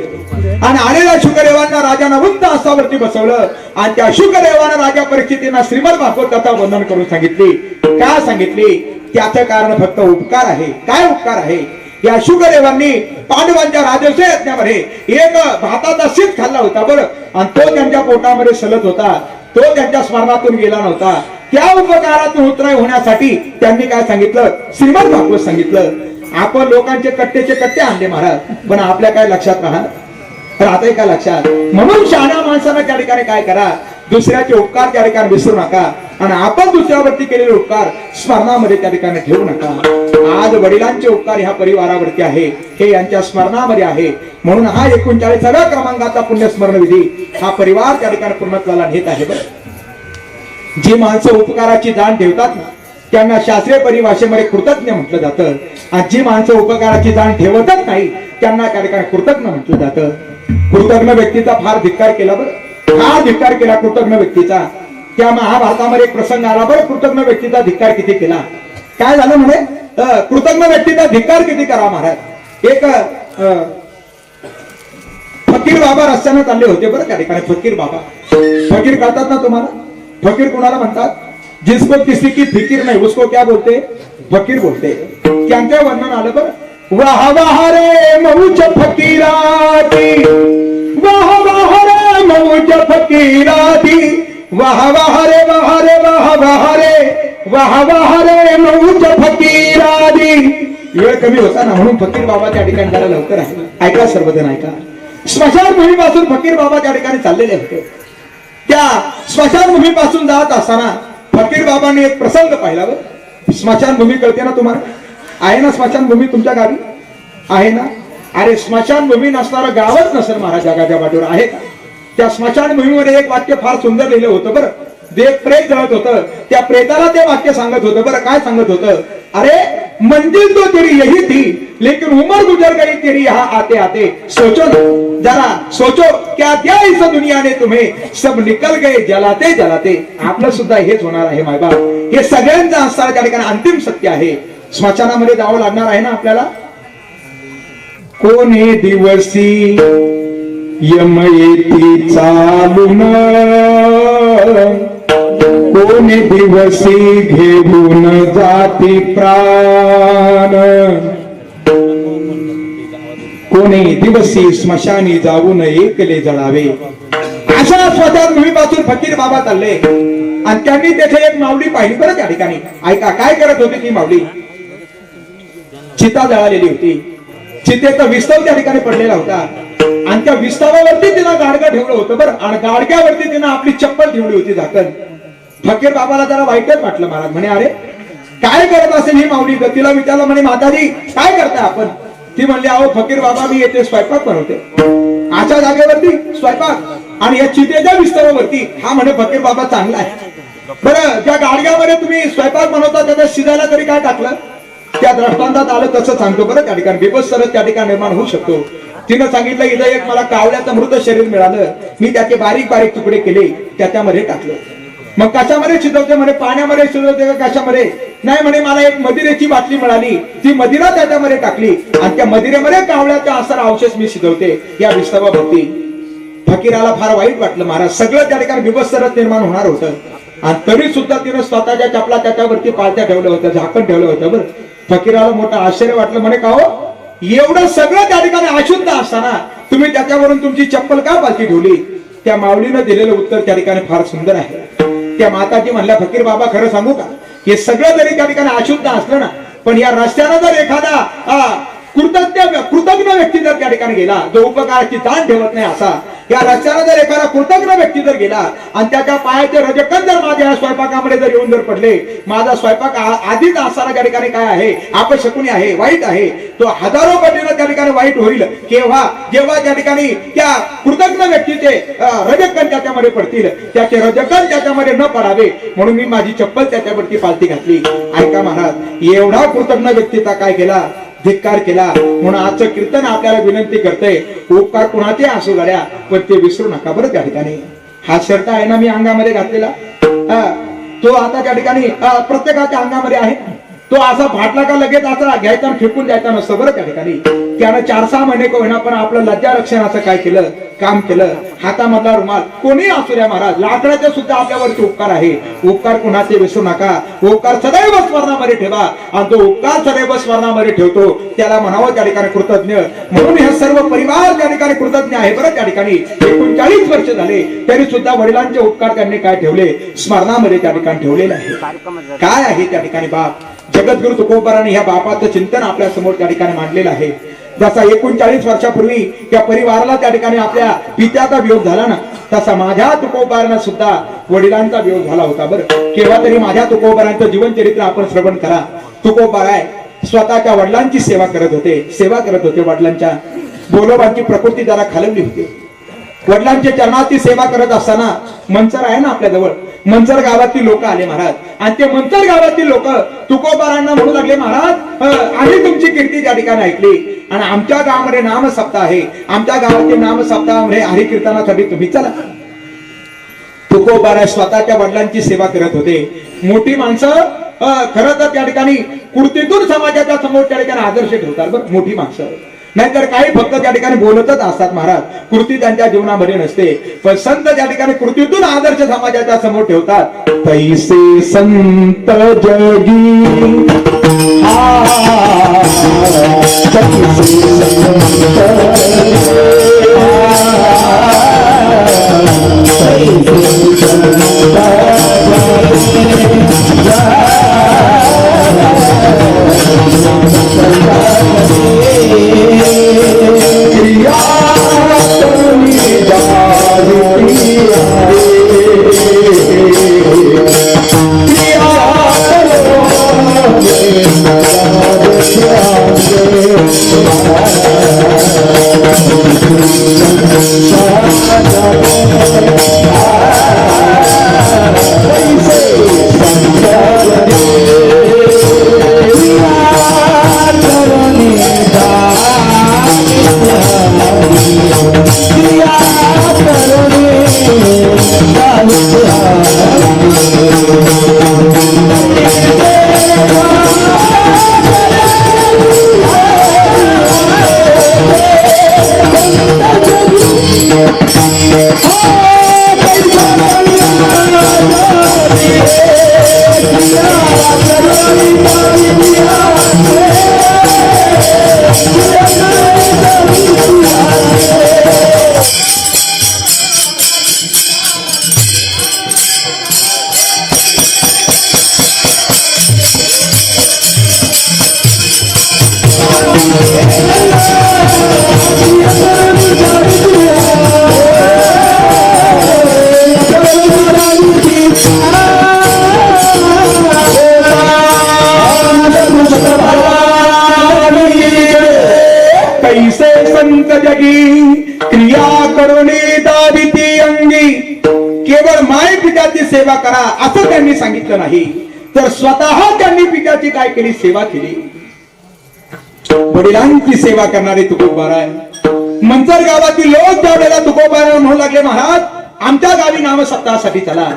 आणि आलेल्या शुकदेवांना राजानं उंच आसावरती बसवलं आणि त्या शुकदेवानं राजा परीक्षितींना श्रीमद भागवताचा वर्णन करून सांगितली. काय सांगितली? त्याचं कारण फक्त उपकार आहे. काय उपकार आहे? या शुकदेवांनी पांडवांच्या राजस्व यज्ञामध्ये एक भाताचा शीत खाल्ला होता बरं, आणि तो त्यांच्या पोटामध्ये सलत होता, तो त्यांच्या स्मरणातून गेला नव्हता. त्या उपकारातून उतराय होण्यासाठी त्यांनी काय सांगितलं? श्रीमद भागवत सांगितलं. आपण लोकांचे कट्टेचे कट्टे आणले महाराज, पण आपल्या काय लक्षात राहतंय का लक्षात? म्हणून शहाण्या माणसानं त्या ठिकाणी काय करा, दुसऱ्याचे उपकार त्या ठिकाणी विसरू नका आणि आपण दुसऱ्यावरती केलेले उपकार स्मरणामध्ये त्या ठिकाणी ठेवू नका. आज वडिलांचे उपकार ह्या परिवारावरती आहे, हे यांच्या स्मरणामध्ये आहे. म्हणून हा 39व्या क्रमांकाचा पुण्यस्मरण विधी हा परिवार त्या ठिकाणी पूर्णत्वाला नेत आहे बरं. जी माणसं उपकाराची जाण ठेवतात ना त्यांना शास्त्रीय परिभाषेमध्ये कृतज्ञ म्हटलं जातं, आणि जी माणसं उपकाराची जाण ठेवतच नाही त्यांना त्या ठिकाणी कृतज्ञ म्हटलं जातं. कृतज्ञ व्यक्तीचा फार धिक्कार केला बरं, फार धिक्कार केला कृतज्ञ व्यक्तीचा. त्या महाभारतामध्ये एक प्रसंग आला बरं, कृतज्ञ व्यक्तीचा धिक्कार किती केला. काय झालं म्हणे, कृतज्ञ व्यक्तीचा धिक्कार किती करा महाराज. एक फकीर बाबा रस्त्याने चालले होते बरं त्या ठिकाणी. फकीर बाबा, फकीर कळतात ना तुम्हाला? फकीर कोणाला म्हणतात? जिसको किसी की फिकीर नाही उसको क्या बोलते? फकीर बोलते. त्यांचं वर्णन आलं बरं. वाह वाह रे मौज फकीराती, वाह वाह रे मौज फकीराती, वाह वाह रे वाह रे वाह वाह रे वाह वाह रे मौज फकीराती. वेळ कमी होता ना म्हणून फकीर बाबा त्या ठिकाणी जरा लवकर आहे. ऐका सर्वजण ऐका. स्मशानभूमीपासून फकीर बाबा त्या ठिकाणी चाललेले होते. त्या स्मशानभूमीपासून जात असताना फकीर बाबांनी एक प्रसंग पाहिला. स्मशानभूमी कळते ना तुम्हाला? आहे ना स्मशानभूमी तुमच्या गावी? आहे ना? अरे स्मशानभूमी नसणारं गावच नसेल महाराज जगाच्या पाठीवर, आहे का? त्या स्मशानभूमीमध्ये एक वाक्य फार सुंदर लिहिलं होतं बरं. एक प्रेत जळत होतं, त्या प्रेताला ते वाक्य सांगत होतं बरं. काय सांगत होतं? अरे मंजिल तो तेरी यही थी लेकिन उम्र गुजर गई तेरी यहाँ आते आते. सोचो ना जरा, सोचो क्या दिया इस दुनिया ने तुम्हें, सब निकल गए जलाते जलाते. आपलं सुद्धा हेच होणार आहे मायबाप. हे सगळ्यांचं असणारं त्या ठिकाणी अंतिम सत्य आहे. स्मशानामध्ये जावं लागणार आहे ना आपल्याला. कोणे दिवसी यम येती चालून, कोणे दिवसी घेऊन जाती प्राण, कोणे दिवसी स्मशानी जाऊन एकले जळावे. अशा स्मशानभूमीपासून फकीर बाबा चालले आणि त्यांनी तेथे एक माऊली पाहिली बरं त्या ठिकाणी. ऐका काय करत होती ती माऊली. चिता जळालेली होती, चितेचा विस्तव त्या ठिकाणी पडलेला होता. आणि त्या विस्तारावरती तिनं गाडगं ठेवलं होतं बरं, आणि गाडग्यावरती तिनं आपली चप्पल ठेवली होती झाकण. फकीर बाबाला जरा वाईटच वाटलं. महाराज म्हणे अरे काय करत असेल ही माऊली. तिला विचारलं म्हणे माताजी काय करताय आपण. ती म्हणली अहो फकीर बाबा मी येथे स्वयंपाक बनवते. अशा जागेवरती स्वयंपाक आणि या चितेच्या विस्तारावरती. हा म्हणे फकीर बाबा चांगला आहे. बरं ज्या गाडग्यामध्ये तुम्ही स्वयंपाक बनवता त्याच्या शिजायला तरी काय टाकलं. त्या दृष्टांतात आलं तसं सांगतो बरं. त्या ठिकाणी बिभत्सरच त्या ठिकाणी निर्माण होऊ शकतो. तिनं सांगितलं इथं एक मला कावळ्याचं मृत शरीर मिळालं, मी त्याचे बारीक बारीक तुकडे केले त्याच्यामध्ये टाकलं. मग कशामध्ये शिजवते म्हणे. पाण्यामध्ये शिजवते का कशामध्ये. नाही म्हणे मला एक मदिरेची बाटली मिळाली, ती मदिरा त्याच्यामध्ये टाकली आणि त्या मदिरेमध्ये कावळ्याचा असा अवशेष मी शिजवते या विस्तवावरती. फकीराला फार वाईट वाटलं. महाराज सगळं त्या ठिकाणी बिभत्सरच निर्माण होणार होतं आणि तरी सुद्धा तिनं स्वतःच्या चपला त्याच्यावरती पाळत्या ठेवलं होतं, झाकण ठेवलं होतं. बरं फकीराला मोठं आश्चर्य वाटलं. म्हणे का हो एवढं सगळं त्या ठिकाणी अशुद्ध असताना तुम्ही त्याच्यावरून तुमची चप्पल का पालती ठेवली. त्या माऊलीनं दिलेलं उत्तर त्या ठिकाणी फार सुंदर आहे. त्या माताजी म्हणल्या फकीर बाबा खरं सांगू का हे सगळं जरी त्या ठिकाणी अशुद्ध असलं ना, पण या रस्त्यानं जर एखादा कृतज्ञ व्यक्ती जर त्या ठिकाणी गेला जो उपकाराची जाण ठेवत नाही असा, या रस्त्यानं जर एखादा कृतज्ञ व्यक्ती जर गेला आणि त्याच्या पायाचे रजकण जर माझ्या स्वयंपाकामध्ये जर येऊन जर पडले, माझा स्वयंपाक आधीच असताना त्या ठिकाणी काय आहे अपशकुनी आहे, वाईट आहे, तो हजारो पटीनं त्या ठिकाणी वाईट होईल. केव्हा जेव्हा त्या ठिकाणी त्या कृतज्ञ व्यक्तीचे रजकण त्याच्यामध्ये पडतील, त्याचे रजकण त्याच्यामध्ये न पडावे म्हणून मी माझी चप्पल त्याच्यावरती पालती घातली. ऐका महाराज एवढा कृतज्ञ व्यक्तीचा काय केला धिक्कार केला. म्हणून आजचं कीर्तन आपल्याला विनंती करते उपकार कुणाचे असू गाड्या पण ते विसरू नका बरं. त्या ठिकाणी हा शर्ट आहे ना मी अंगामध्ये घातलेला, तो आता त्या ठिकाणी प्रत्येकाच्या अंगामध्ये आहे. तो असा फाटला का लगेच असा घ्यायचा आणि फेकून द्यायचा नसतो बरं. त्या ठिकाणी त्यानं 4-6 महिने का होईना पण आपलं लज्जा रक्षणाचं काय केलं काम केलं. हातामधला रुमाल कोणी असू द्या महाराज, लाकडाचे सुद्धा आपल्यावरती उपकार आहे. उपकार कुणाचे विसरू नका. उपकार सदैव स्मरणामध्ये ठेवा आणि जो उपकार सदैव स्मरणामध्ये ठेवतो त्याला म्हणावं त्या ठिकाणी कृतज्ञ. म्हणून हे सर्व परिवार त्या ठिकाणी कृतज्ञ आहे बरं. त्या ठिकाणी 39 वर्ष झाले तरी सुद्धा वडिलांचे उपकार त्यांनी काय ठेवले स्मरणामध्ये त्या ठिकाणी ठेवलेले आहे. काय आहे त्या ठिकाणी बाप जगद्गुरु तुकोबाराने ह्या बापाचं चिंतन आपल्या समोर त्या ठिकाणी मांडलेलं आहे. जसा 39 वर्षापूर्वी त्या परिवाराला त्या ठिकाणी आपल्या पित्याचा वियोग झाला ना, तसा माझ्या तुकोबारांना सुद्धा वडिलांचा वियोग झाला होता बरं. केव्हा तरी माझ्या तुकोबारांचं जीवनचरित्र आपण श्रवण करा. तुकोबाराय स्वतःच्या वडिलांची सेवा करत होते. वडिलांच्या बोलोबांची प्रकृती जरा खालवली होती. वडिलांच्या चरणाची सेवा करत असताना मंचर आहे ना आपल्या जवळ, मंचर गावातील लोक आले महाराज आणि ते मंचर गावातील लोक तुकोबारांना म्हणू लागले महाराज आम्ही तुमची कीर्ती त्या ठिकाणी ऐकली आणि आमच्या गावामध्ये नाम सप्ताह आहे, आमच्या गावातील नाम सप्ताहामध्ये हरिकीर्तनासाठी तुम्ही चला. तुकोबारा स्वतःच्या वडिलांची सेवा करत होते. मोठी माणसं खरं तर त्या ठिकाणी कृतीतून समाजाच्या समोर त्या ठिकाणी आदर्श ठेवतात बरं. मोठी माणसं नाहीतर काही फक्त त्या ठिकाणी बोलतच असतात महाराज, कृती त्यांच्या जीवनामध्ये नसते. पण संत त्या ठिकाणी कृतीतून आदर्श समाजाच्या समोर ठेवतात. तैसे संत जगी जगी क्रिया करुणी दाविती अंगी. केवळ माय पित्याची सेवा करा असं त्यांनी सांगितलं नाही, तर स्वतः त्यांनी पित्याची काय केली, सेवा केली. वडिलांची सेवा करणारे तुकोबार आहे. मंचर गावातील लोक ज्या वेळेला तुकोबारांना म्हणू लागले, महाराज आमच्या गावी नाम सप्ताहासाठी चला,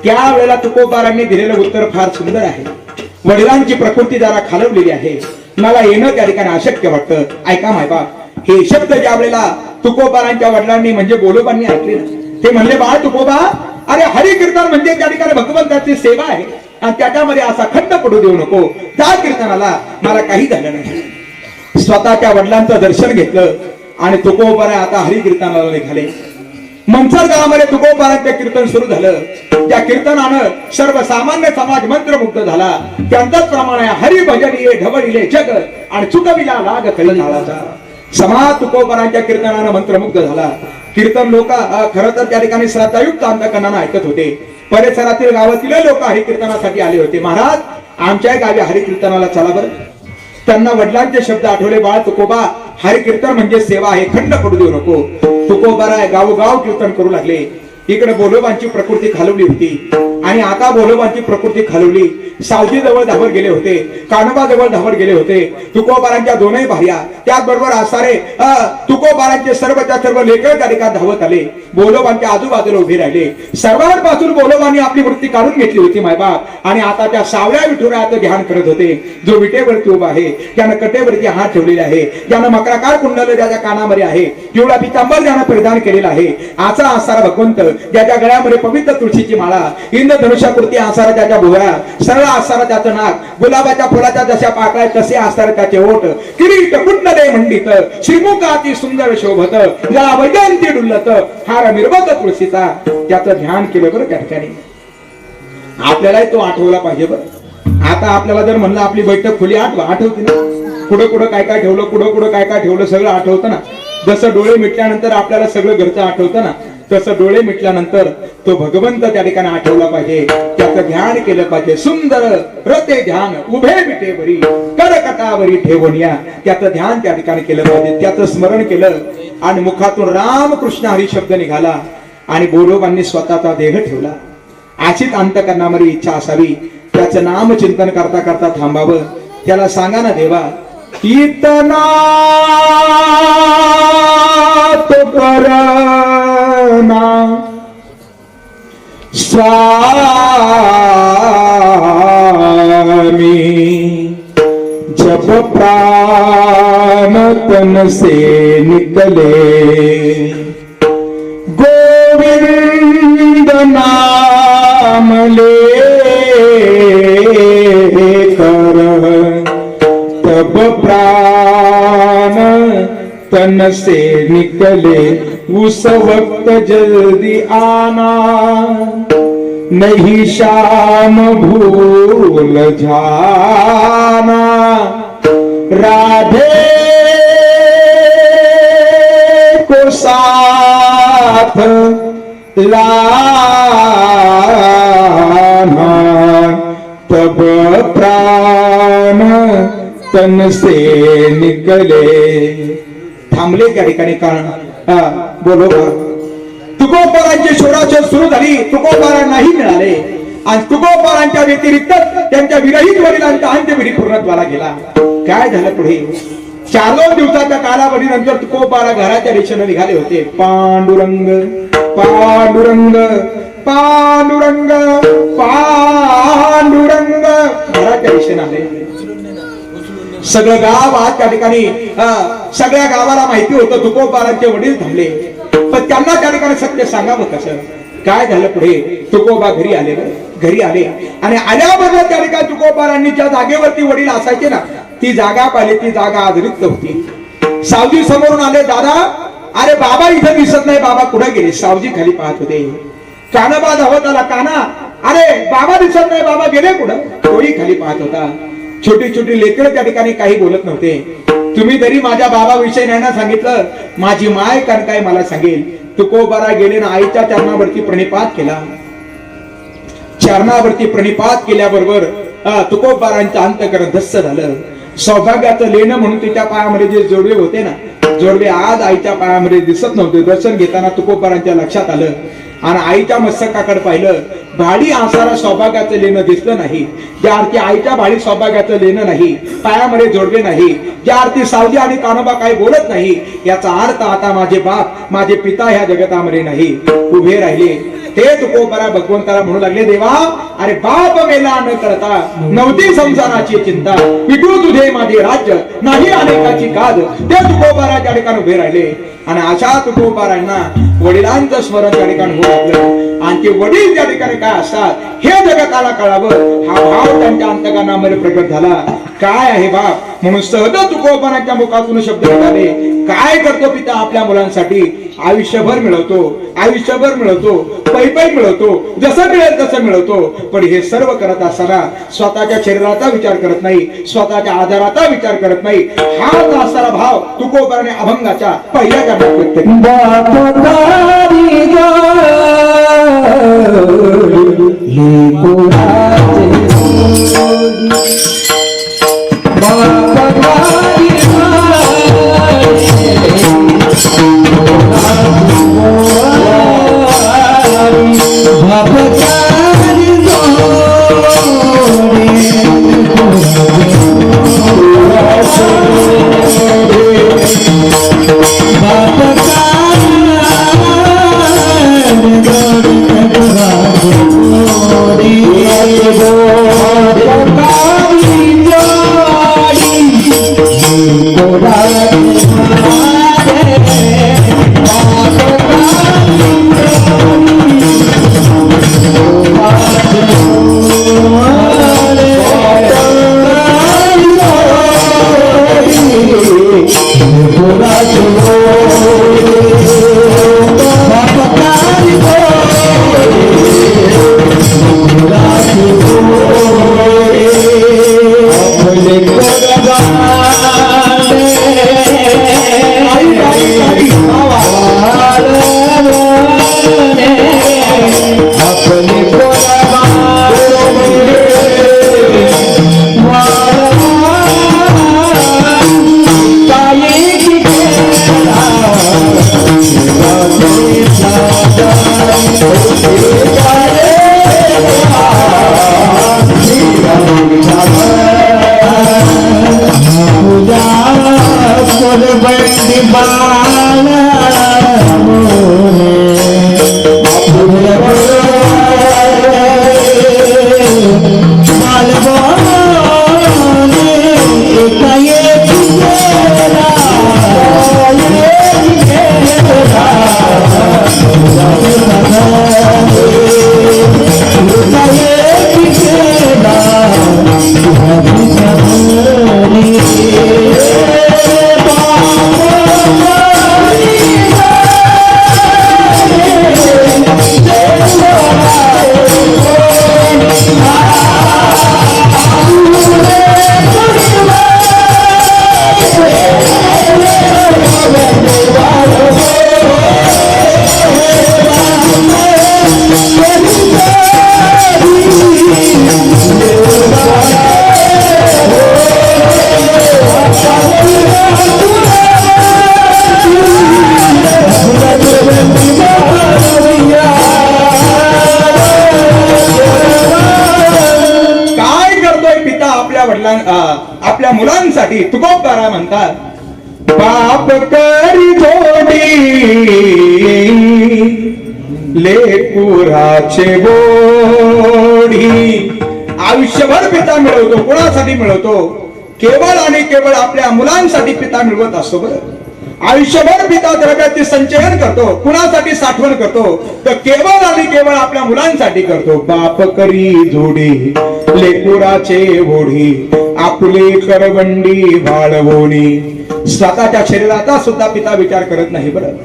त्यावेळेला तुकोबारांनी दिलेलं उत्तर फार सुंदर आहे. वडिलांची प्रकृती जरा खालवलेली आहे, मला येणं त्या ठिकाणी अशक्य वाटतं. ऐका मायबाप, हे शब्द ज्या वेळेला तुकोबारांच्या वडिलांनी म्हणजे बोलोबांनी ऐकले ना, ते म्हणले, बाळ तुकोबा, अरे हरिकीर्तन म्हणजे त्या ठिकाणी भगवंताची सेवा आहे आणि त्याच्यामध्ये असा खंड पडू देऊ नको. त्या कीर्तनाला मला काही झालं नाही. स्वतःच्या वडिलांचं दर्शन घेतलं आणि तुकोबारा आता हरिकीर्तनाला निघाले. मंचर गावामध्ये तुकोबारांचे कीर्तन सुरू झालं. त्या कीर्तनानं सर्वसामान्य समाज मंत्रमुग्ध झाला. त्यांचाच प्रमाणे हरिभजनीये ढवळिले जग आणि चुकविला लाग कलनाळाचा. समाज तुकोबारांच्या कीर्तनानं मंत्रमुग्ध झाला. कीर्तन लोक खरं तर त्या ठिकाणी श्रद्धायुक्त अंतकरणानं ऐकत होते. परिसरातील गावातील लोक हरिकीर्तनासाठी आले होते. महाराज आमच्या गावी हरिकीर्तनाला चला बरं. त्यांना वडिलांचे शब्द आठवले, बाळ तुकोबा, हरिकीर्तन म्हणजे सेवा आहे, खंड पडू देऊ नको. तुकोबारा गावोगाव कीर्तन करू लागले. इकडे बोलोबांची प्रकृती खालवली होती आणि आता बोलोबांची प्रकृती खालवली. सावजी जवळ धावत गेले होते, कानोबा जवळ धावत गेले होते. तुकोबारांच्या दोनही भार्या, त्याचबरोबर आसारे तुकोबारांचे सर्वच्या सर्व लेकर त्या ठिकाणी धावत आले. बोलोबांच्या आजूबाजूला उभे राहिले. सर्वांपासून बोलोबांनी आपली वृत्ती काढून घेतली होती मायबाप, आणि आता त्या सावळ्या विठुरायाचं ध्यान करत होते. जो विटेवरती उभा आहे, ज्यानं कटेवरती हात ठेवलेले आहे, ज्यानं मकराकार कुंडल ज्याच्या कानामध्ये आहे, पिवळा पितांबर ज्यानं परिधान केलेला आहे, असा आसारा भगवंत, ज्याच्या गळ्यामध्ये पवित्र तुळशीची माळा, इंद्रधनुष्याकृती आसारा त्याच्या भुवया, सरळ आसारा त्याचं नाक, गुलाबाच्या फुलाच्या जशा पाकळ्या तसे आसारा त्याचे ओठ, किरीट कुंडले मंडित, श्रीमुखाती सुंदर शोभत, गळा वैजयंती डुल्लत, हार निर्वत तुळशीचा. त्याचं ध्यान केलं बरं त्या ठिकाणी. आपल्यालाही तो आठवला पाहिजे बरं. आता आपल्याला जर म्हणलं आपली बैठक खुली आठवते ना, कुठं कुठं काय काय ठेवलं, कुठं कुठं काय काय ठेवलं, सगळं आठवतं ना. जसं डोळे मिटल्यानंतर आपल्याला सगळं घरचं आठवतं ना, तसं डोळे मिटल्यानंतर तो भगवंत त्या ठिकाणी आठवला पाहिजे. त्याचं ध्यान केलं पाहिजे. सुंदर रते ध्यान उभे विटेवरी करकटावरी ठेवून या, त्याचं ध्यान त्या ठिकाणी केलं पाहिजे. त्याचं स्मरण केलं आणि मुखातून रामकृष्ण हरी शब्द निघाला आणि बोलोबांनी स्वतःचा देह ठेवला. अशीच अंतकरणामध्ये इच्छा असावी. त्याचं नाम चिंतन करता करता थांबावं. त्याला सांगा ना देवा, इतना तो करना स्वामी, जब प्राण तन से निकले, गोविंद नाम ले कर, तब प्राण तन से निकले, उस वक्त जल्दी आना, नहीं शाम भूल जाना, राधे को साथ लाना, तब प्राण तन से निकले. थांबले त्या ठिकाणी कारण बोलो. तुकोबारांची शोधाशोध सुरू झाली. तुकोबारा नाही मिळाले आणि तुकोबारांच्या व्यतिरिक्त त्यांच्या विरहित वडिलांचा अंत्यविधी पूर्णत्वाला गेला. काय झालं पुढे? 4 दिवसाच्या कालावधीनंतर तुकोबारा घराच्या दिशेने निघाले होते. पांडुरंग पांडुरंग पांडुरंग पांडुरंग घराच्या दिशेने आले. सगळं गाव आज त्या ठिकाणी सगळ्या गावाला माहिती होतं तुकोबारांचे वडील थांबले. पण त्यांना त्या ठिकाणी सत्य सांगावं कसं? काय झालं पुढे? तुकोबा घरी आले. घरी आले आणि आल्याबरोबर त्या ठिकाणी तुकोबारांनी ज्या जागेवरती वडील असायचे ना, ती जागा पाहिली. ती जागा आज रिक्त होती. सावजी समोरून आले. दादा, अरे बाबा इथं दिसत नाही, बाबा कुठे गेले? सावजी खाली पाहत होते. कानोबा धावत आला. काना, अरे बाबा दिसत नाही, बाबा गेले कुठं? तोही खाली पाहत होता. छोटी छोटी लेकरं त्या ठिकाणी काही बोलत नव्हते. तुम्ही तरी माझ्या बाबाविषयी नाही ना सांगितलं, माझी माय काय मला सांगेल? तुकोबारा गेले ना आईच्या चरणावरती प्रणिपात केला. चरणावरती प्रणिपात केल्याबरोबर तुकोबारांचं अंतकरण धस्स झालं. सौभाग्याचं लेणं म्हणून तिच्या पायामध्ये जे जोडवे होते ना, जोडवे आज आईच्या पायामध्ये दिसत नव्हते. दर्शन घेताना तुकोबारांच्या लक्षात आलं आणि आईच्या मस्तकाकडे पाहिलं. भाडी आसारा सौभाग्याचं लेणं दिसलं नाही. ज्या अर्थी आईच्या भाडी सौभाग्याचं लेणं नाही, पायामध्ये जोडवे नाही, ज्या अर्थी सावजी आणि कानोबा काही बोलत नाही, याचा अर्थ आता माझे बाप माझे पिता ह्या जगतामध्ये नाही. उभे राहिले. ते तुकोबारा भगवंताला म्हणू लागले, देवा अरे बाप मेला न करता नव्हती संसाराची चिंता, विटू तुझे माझे राज्य नाही अनेकाची गाद. ते तुकोबारा त्या ठिकाणी उभे राहिले आणि अशा तुकोबारांना वडिलांचं स्मरण त्या ठिकाणी होऊ लागलं. आणि ते वडील त्या ठिकाणी काय असतात हे जगताला कळावं, हा भाव त्यांच्या अंतकरणामध्ये प्रकट झाला. काय आहे बाप म्हणून सहज तुकोबारांच्या मुखातून शब्द निघाले, काय करतो पिता आपल्या मुलांसाठी? आयुष्यभर मिळवतो, आयुष्यभर मिळवतो, पै मिळवतो, जसं मिळेल तसं मिळवतो. पण हे सर्व करत असताना स्वतःच्या शरीराचा विचार करत नाही, स्वतःच्या आधाराचा विचार करत नाही. हाच असणारा भाव तुकोबाराने अभंगाच्या पहिल्या गाण्यात व्यक्त आपल्या मुलांसाठी तुकोबारा म्हणतात, बाप करी जोडी लेकुराचे गोडी. आयुष्यभर पिता मिळवतो. कोणासाठी मिळवतो? केवळ आणि केवळ आपल्या मुलांसाठी पिता मिळवत असतो. बरं, आयुष्यभर पिता द्रव्याचे संचयन करतो. कुणासाठी साठवण करतो? तर केवळ आणि केवळ आपल्या मुलांसाठी करतो. बाप करी जोडी लेकुराचे ओढी आपले करवंडी वाळवोणी. स्वतःच्या शरीराचा सुद्धा पिता विचार करत नाही. बरं,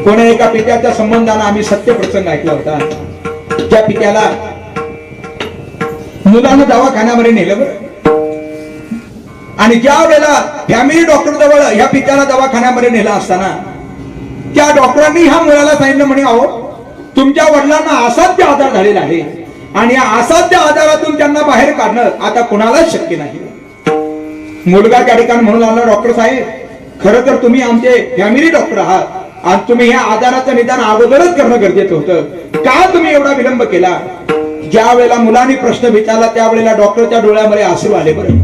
कोणा एका पित्याच्या संबंधानं आम्ही सत्य प्रसंग ऐकला होता. त्या पित्याला मुलानं दवाखान्यामध्ये नेलं. बरं, आणि ज्या वेळेला फॅमिली डॉक्टर जवळ ह्या पित्याला दवाखान्यामध्ये नेला असताना त्या डॉक्टरांनी ह्या मुलाला सांगितलं, म्हणे अहो तुमच्या वडिलांना असाध्य आजार झालेला आहे आणि या असाध्य आजारातून त्यांना बाहेर काढणं आता कुणालाच शक्य नाही. मुलगा त्या ठिकाणी म्हणून आला, डॉक्टर साहेब खरं तर तुम्ही आमचे फॅमिली डॉक्टर आहात आणि तुम्ही ह्या आजाराचं निदान अगोदरच करणं गरजेचं होतं. का तुम्ही एवढा विलंब केला? ज्या वेळेला मुलांनी प्रश्न विचारला त्यावेळेला डॉक्टरच्या डोळ्यामध्ये आसू आले बरं.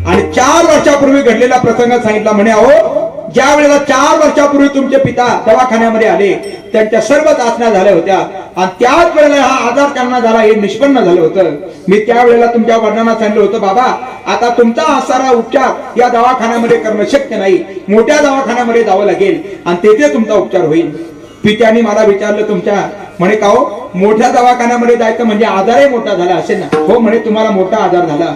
आणि 4 वर्षापूर्वी घडलेला प्रसंग सांगितला. म्हणे अहो, ज्या वेळेला 4 वर्षापूर्वी तुमचे पिता दवाखान्यामध्ये आले त्यांच्या सर्व चाचण्या झाल्या होत्या आणि त्याच वेळेला हा आजार त्यांना झाला हे निष्पन्न झालं होतं. मी त्यावेळेला तुमच्या वडिलांना सांगितलं होतं, बाबा आता तुमचा हा सारा उपचार या दवाखान्यामध्ये करणं शक्य नाही, मोठ्या दवाखान्यामध्ये जावं लागेल आणि तेथे तुमचा उपचार होईल. पित्याने मला विचारलं तुमच्या, म्हणे का हो मोठ्या दवाखान्यामध्ये जायचं म्हणजे आजारही मोठा झाला असेल ना? हो म्हणे, तुम्हाला मोठा आजार झाला.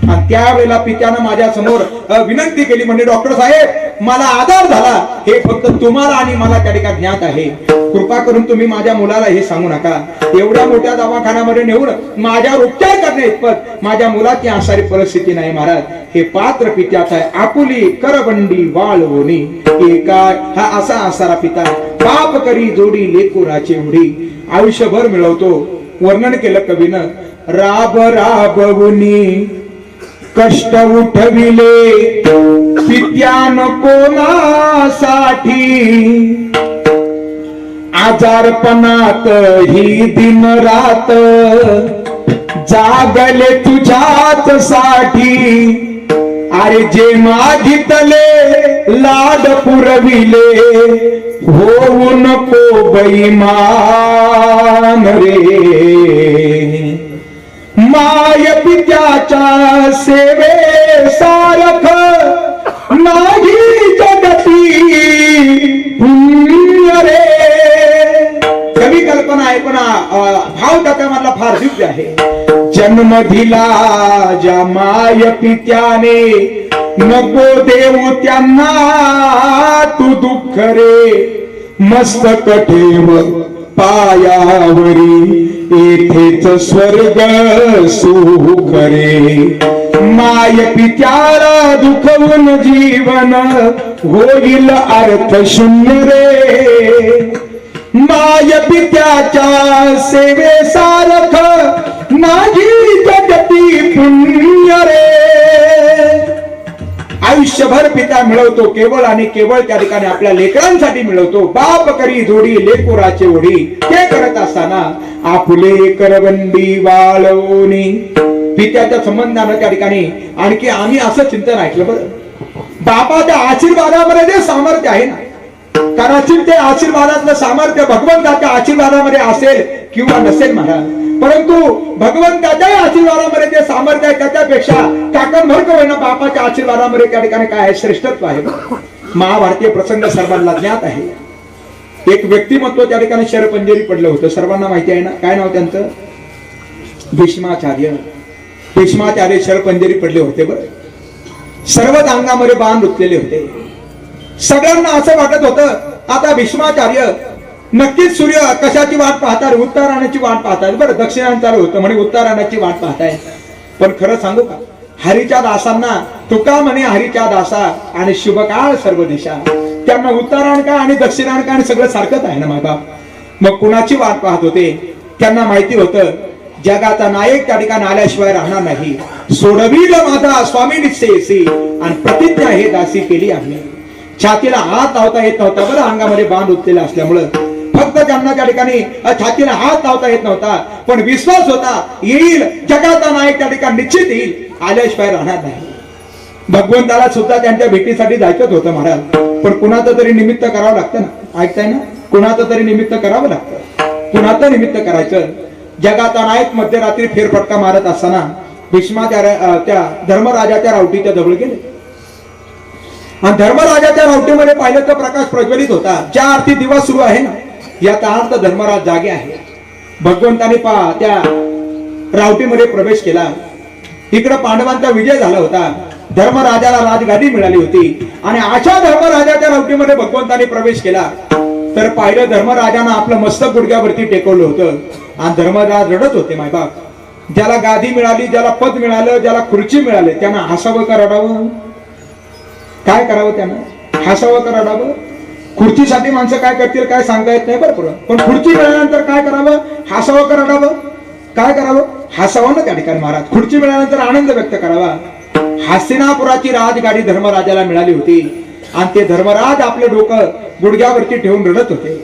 आणि त्यावेळेला पित्यानं माझ्या समोर विनंती केली, म्हणजे डॉक्टर साहेब मला आजार झाला हे फक्त तुम्हाला आणि मला त्या ठिकाणी ज्ञात आहे, कृपा करून तुम्ही माझ्या मुलाला हे सांगू नका. एवढ्या मोठ्या दवाखान्यामध्ये नेऊन माझ्यावर उपचार करणे इतपत माझ्या मुलाची आसारी परिस्थिती नाही महाराज. हे पात्र पित्याचं आहे, आपुली करबंडी वाळवणी एका हा असा आसारा पिता बाप करी जोडी लेकुराची उडी आयुष्यभर मिळवतो. वर्णन केलं कवीनं, राब राबवुनी कष्ट उठविले पित्यान कोणासाठी, आजारपणात ही दिन रात जागले तुझ्याच साठी. अरे जे मागितले लाड पुरविले होऊ नको बैमान रे. माय पित्याच्या सेवे सारख नाही जगती पुण्य रे. कवी कल्पना आहे पण भाव त्याच्यामधला फार दिव्य आहे. जन्म दिला ज्या माय पित्याने नको देऊ त्यांना तू दुःख रे. मस्तक ठेव पायावरी येथेच स्वर्ग सुख रे. माय पित्याला दुखवून जीवन होईल अर्थ शून्य रे. माय पित्याच्या सेवे सारख नाही जगती पुण्य रे. आयुष्यभर पिता मिळवतो केवळ आणि केवळ त्या ठिकाणी आपल्या लेकरांसाठी मिळवतो. बाप करी जोडी लेकुराचे ओढी ते करत असताना आपुले करबंडी वाळवणी. पित्याच्या संबंधानं त्या ठिकाणी आणखी आम्ही असं चिंतन ऐकलं बरं, बापाच्या आशीर्वादामध्ये जे सामर्थ्य आहे ना, कदाचित ते आशीर्वादातलं सामर्थ्य भगवंताच्या आशीर्वादामध्ये असेल किंवा नसेल महाराज, परंतु भगवंताच्या आशीर्वादामध्ये जे सामर्थ्य आहे त्याच्यापेक्षा काकणभर होईना बापाच्या आशीर्वादामध्ये त्या ठिकाणी काय आहे, श्रेष्ठत्व आहे. महाभारतीय प्रसंग सर्वांना ज्ञात आहे. एक व्यक्तिमत्व त्या ठिकाणी शरपंजेरी पडलं होतं, सर्वांना माहिती आहे ना. काय नाव त्यांचं? भीष्माचार्य. भीष्माचार्य शरपंजेरी पडले होते बरं. सर्वच अंगामध्ये बाण रुतलेले होते. सगळ्यांना असं वाटत होतं आता भीष्माचार्य नक्कीच सूर्य कशाची वाट पाहतात, उत्तरायणाची वाट पाहतात. बरं दक्षिणायन चालू होतं म्हणे उत्तरायणाची वाट पाहताय. पण खरं सांगू का, हरीच्या दासांना तुका म्हणे हरीच्या दासा आणि शुभकाळ सर्व दिशा. त्यांना उत्तरायण काय आणि दक्षिणायन काय सगळं सारखंच आहे ना मायबाप. मग कुणाची वाट पाहत होते? त्यांना माहिती होतं जगाचा नायक त्या ठिकाणी आल्याशिवाय राहणार नाही. सोडविल माझा स्वामी निश्चयसी आणि प्रतिज्ञा हे दासी केली आम्ही. छातीला हात लावता येत नव्हता बरं, अंगामध्ये बांध उठलेला असल्यामुळं. फक्त त्यांना त्या ठिकाणी छातीला हात लावता येत नव्हता, पण विश्वास होता येईल जगाचा नायक त्या ठिकाणी निश्चित येईल, आल्याशिवाय राहणार नाही. भगवंताला सुद्धा त्यांच्या भेटीसाठी जायचंच होतं महाराज, पण कुणाचं तरी निमित्त करावं लागतं ना. ऐकताय ना, कुणाचं तरी निमित्त करावं लागतं. कुणाचं निमित्त करायचं? जगाचा नायक मध्यरात्री फेरफटका मारत असताना भीष्माचार्य त्या धर्मराजाच्या रावटीच्या जवळ गेले आणि धर्मराजाच्या रावटीमध्ये पाहिलं तर प्रकाश प्रज्वलित होता. ज्या अर्थी दिवस सुरू आहे ना याचा अर्थ धर्मराज जागे आहे. भगवंताने त्या रावटीमध्ये प्रवेश केला. इकडे पांडवांचा विजय झाला होता, धर्मराजाला राजगादी मिळाली होती आणि अशा धर्मराजाच्या रावटीमध्ये भगवंताने प्रवेश केला तर पाहिलं धर्मराजानं आपलं मस्तक गुडघ्यावरती टेकवलं होतं आणि धर्मराज रडत होते. मायबाप, ज्याला गादी मिळाली, ज्याला पद मिळालं, ज्याला खुर्ची मिळाली त्यांना हसावं का रडावं? काय करावं? त्यानं हसावं का रडावं? खुर्चीसाठी माणसं काय करतील काय सांगता येत नाही बरोबर, पण खुर्ची मिळाल्यानंतर काय करावं? हसावं का रडावं? काय करावं? हसावं ना त्या ठिकाणी महाराज. खुर्ची मिळाल्यानंतर आनंद व्यक्त करावा. हस्तिनापुराची राजगाडी धर्मराजाला मिळाली होती आणि ते धर्मराज आपलं डोकं गुडघ्यावरती ठेवून रडत होते.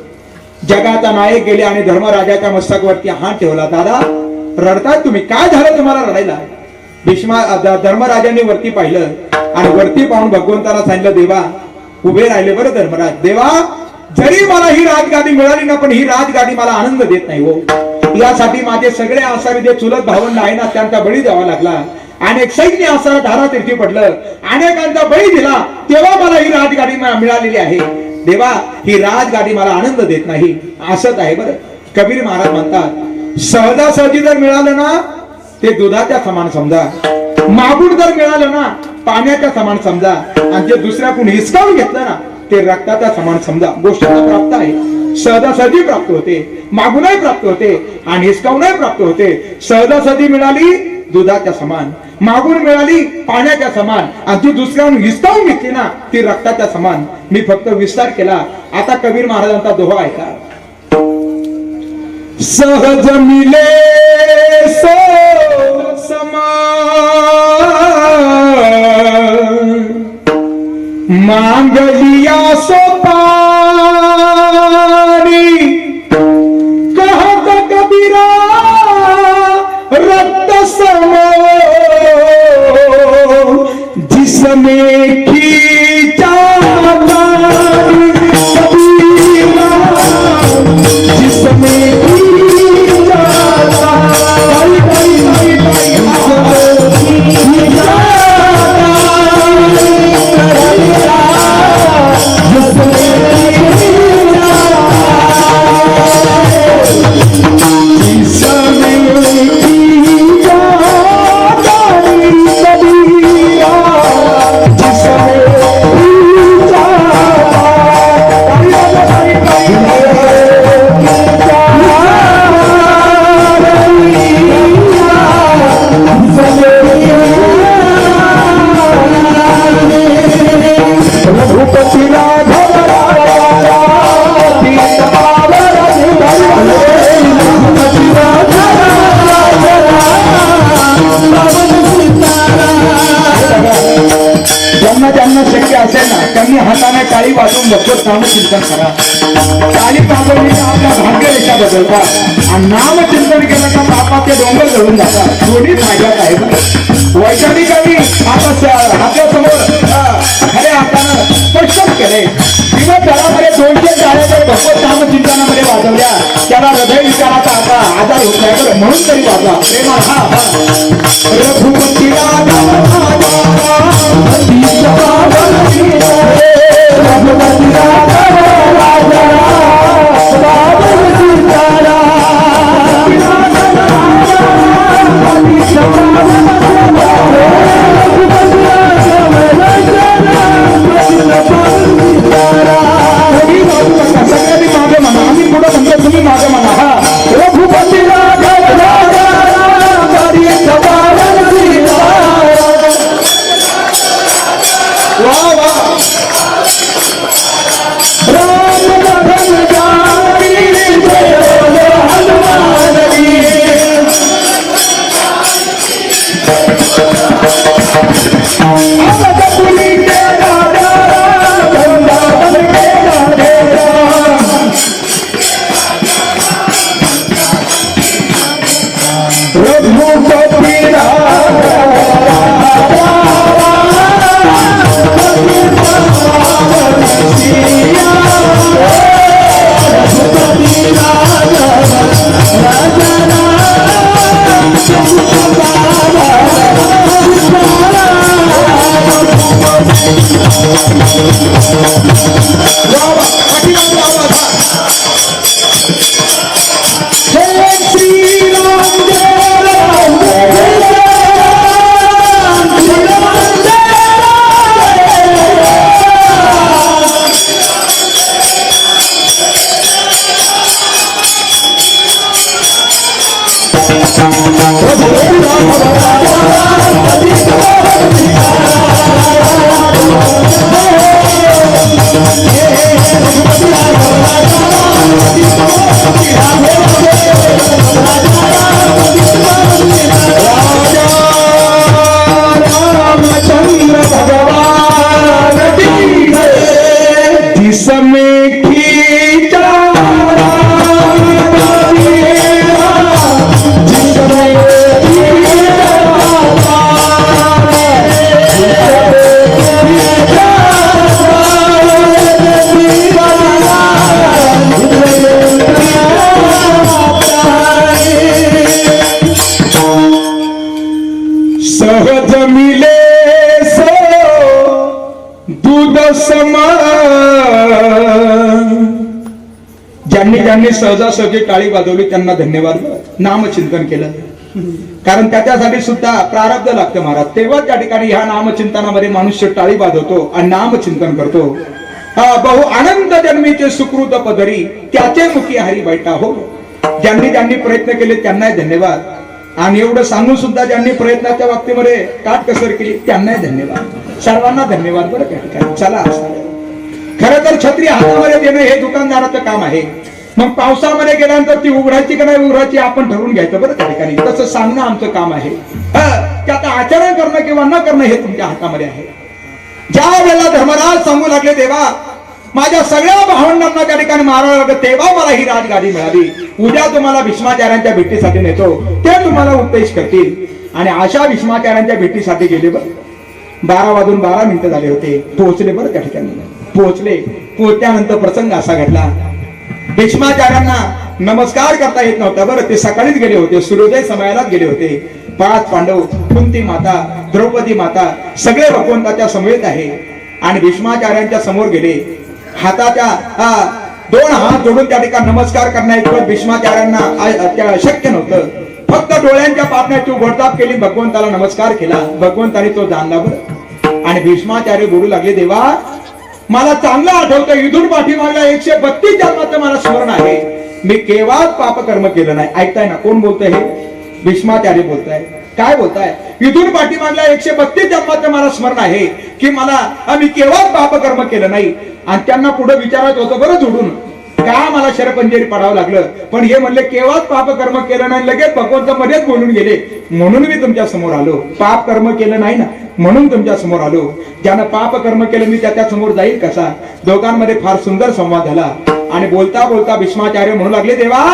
जगाचा नायक गेले आणि धर्मराजाच्या मस्तकावरती हात ठेवला. दादा रडताय तुम्ही, काय झालं तुम्हाला रडायला? धर्मराजाने वरती पाहिलं आणि वरती पाहून भगवंताला सांगितलं, देवा उभे राहिले बरं धर्मराज. देवा जरी मला ही राजगादी मिळाली ना, पण ही राजगादी मला आनंद देत नाही हो. यासाठी माझे सगळे आसारी जे चुलत भावंड आहे ना, त्यांचा बळी द्यावा लागला. अनेक सैन्य आसारा धारातीर्थी पडलं, अनेकांचा बळी दिला, तेव्हा मला ही राजगादी मिळालेली आहे. देवा ही राजगादी मला आनंद देत नाही. असंच आहे बरं. कबीर महाराज म्हणतात, सहजासहजी जर मिळालं ना ते दुधाच्या समान समजा, मागून जर मिळालं ना पाण्याच्या समान समजा, आणि जे दुसऱ्याकडून हिसकावून घेतलं ना ते रक्ताच्या समान समजा. गोष्ट प्राप्त आहे, सहजासहजी प्राप्त होते, मागूनही प्राप्त होते आणि हिसकावूनही प्राप्त होते. सहजासहजी मिळाली दुधाच्या समान, मागून मिळाली पाण्याच्या समान, आणि ती दुसऱ्याहून हिसकावून घेतली ना ती रक्ताच्या समान. मी फक्त विस्तार केला. आता कबीर महाराजांचा दोहा ऐका. सहज मिले सो समान, मांग लिया सो पानी, कहत कबीरा रक्त समो, जिसमें खींचा पानी कबीरा, जिसमें खींचा पानी, ज्यांना शक्य असेल ना त्यांनी हाताने टाळी वाजवून भगवत नामचिंतन करा. टाळी वाजवली तर आपल्या भाग्यरेषा बदलतात, आणि नामचिंतन केलं का पापाचे डोंगर जळून जातात. दोन्ही फायद्यात आहे. वैज्ञानिकांनी आपल्या समोर खऱ्या हातानं स्पष्ट केले. दिवसभरामध्ये 200 टाळ्या जर भगवत नामचिंतनामध्ये वाजवल्या त्याला हृदय विकाराचा आता आजार होत नाही बरं, म्हणून तरी वाजवा. प्रेमा हा रघुपतीला सगळ्यांनी मागे म्हणा, आम्ही पुढे म्हणतो तुम्ही मागे म्हणा. हा रघुपतीला ज्यांनी ज्यांनी सहजासहजी टाळी वाजवली त्यांना धन्यवाद. नामचिंतन केलं, कारण त्याच्यासाठी सुद्धा प्रारब्ध लागतं महाराज. तेव्हा त्या ठिकाणी ह्या नामचिंतनामध्ये मनुष्य टाळी वाजवतो आणि नामचिंतन करतो. बहु आनंद जन्मीचे सुकृत पदरी त्याचे मुखी हरी बैठा हो. ज्यांनी ज्यांनी प्रयत्न केले त्यांनाही धन्यवाद. आणि एवढं सांगून सुद्धा ज्यांनी प्रयत्नाच्या बाबतीमध्ये काटकसर केली त्यांनाही धन्यवाद. सर्वांना धन्यवाद बरं. त्या ठिकाणी चला, खरं तर छत्री हातामध्ये देणं हे दुकानदाराचं काम आहे. मग पावसामध्ये गेल्यानंतर ती उघडायची का नाही उघडायची आपण ठरवून घ्यायचं बरं. त्या ठिकाणी तसं सांगणं आमचं काम आहे. त्यात आचरण करणं किंवा न करणं हे तुमच्या हातामध्ये आहे. ज्या वेळेला धर्मराज सांगू लागले देवा माझ्या सगळ्या भावंडांना त्या ठिकाणी मारावं लागलं तेव्हा मला ही राजगादी मिळाली. उद्या तुम्हाला भीष्माचार्यांच्या भेटीसाठी नेतो, ते तुम्हाला उपदेश करतील. आणि अशा भीष्माचार्यांच्या भेटीसाठी गेले. बरं 12:12 झाले होते. पोहोचले बरं त्या ठिकाणी. पोहोचल्यानंतर प्रसंग असा घडला. भीष्माचार्यांना नमस्कार करता येत नव्हता बरं. ते सकाळीच गेले होते, सूर्योदय समयालाच गेले होते. 5 पांडव, कुंती माता, द्रौपदी माता सगळे भगवंताच्या समवेत आहे. आणि भीष्माचार्यांच्या समोर गेले. हाताच्या 2 हात जोडून त्या ठिकाणी नमस्कार करण्याइतपत भीष्माचार्यांना शक्य नव्हतं. फक्त डोळ्यांच्या पापण्याची उघडताप केली, भगवंताला नमस्कार केला. भगवंताने तो जाणला बरं. आणि भीष्माचार्य बोलू लागले देवा मला चांगलं आठवतं इथून पाठीमागला 132 जन्माचं मला स्मरण आहे. मी केव्हाच पापकर्म केलं नाही. ऐकताय ना कोण बोलतंय हे? भीष्माचार्य बोलताय. काय बोलताय? इथून पाठीमागला 132 जन्माचं मला स्मरण आहे की मी केव्हाच पापकर्म केलं नाही. आणि त्यांना पुढे विचारत होतं बरं जोडून का मला शरपंजेरी पडावं लागलं. पण हे म्हणले केव्हाच पापकर्म केलं नाही. लगेच भगवंत मध्येच बोलून गेले म्हणून मी तुमच्या समोर आलो. पाप कर्म केलं नाही ना म्हणून तुमच्या समोर आलो. ज्यानं पाप कर्म केलं मी त्याच्या समोर जाईल कसा. दोघांमध्ये फार सुंदर संवाद झाला. आणि बोलता बोलता भीष्माचार्य म्हणू लागले देवा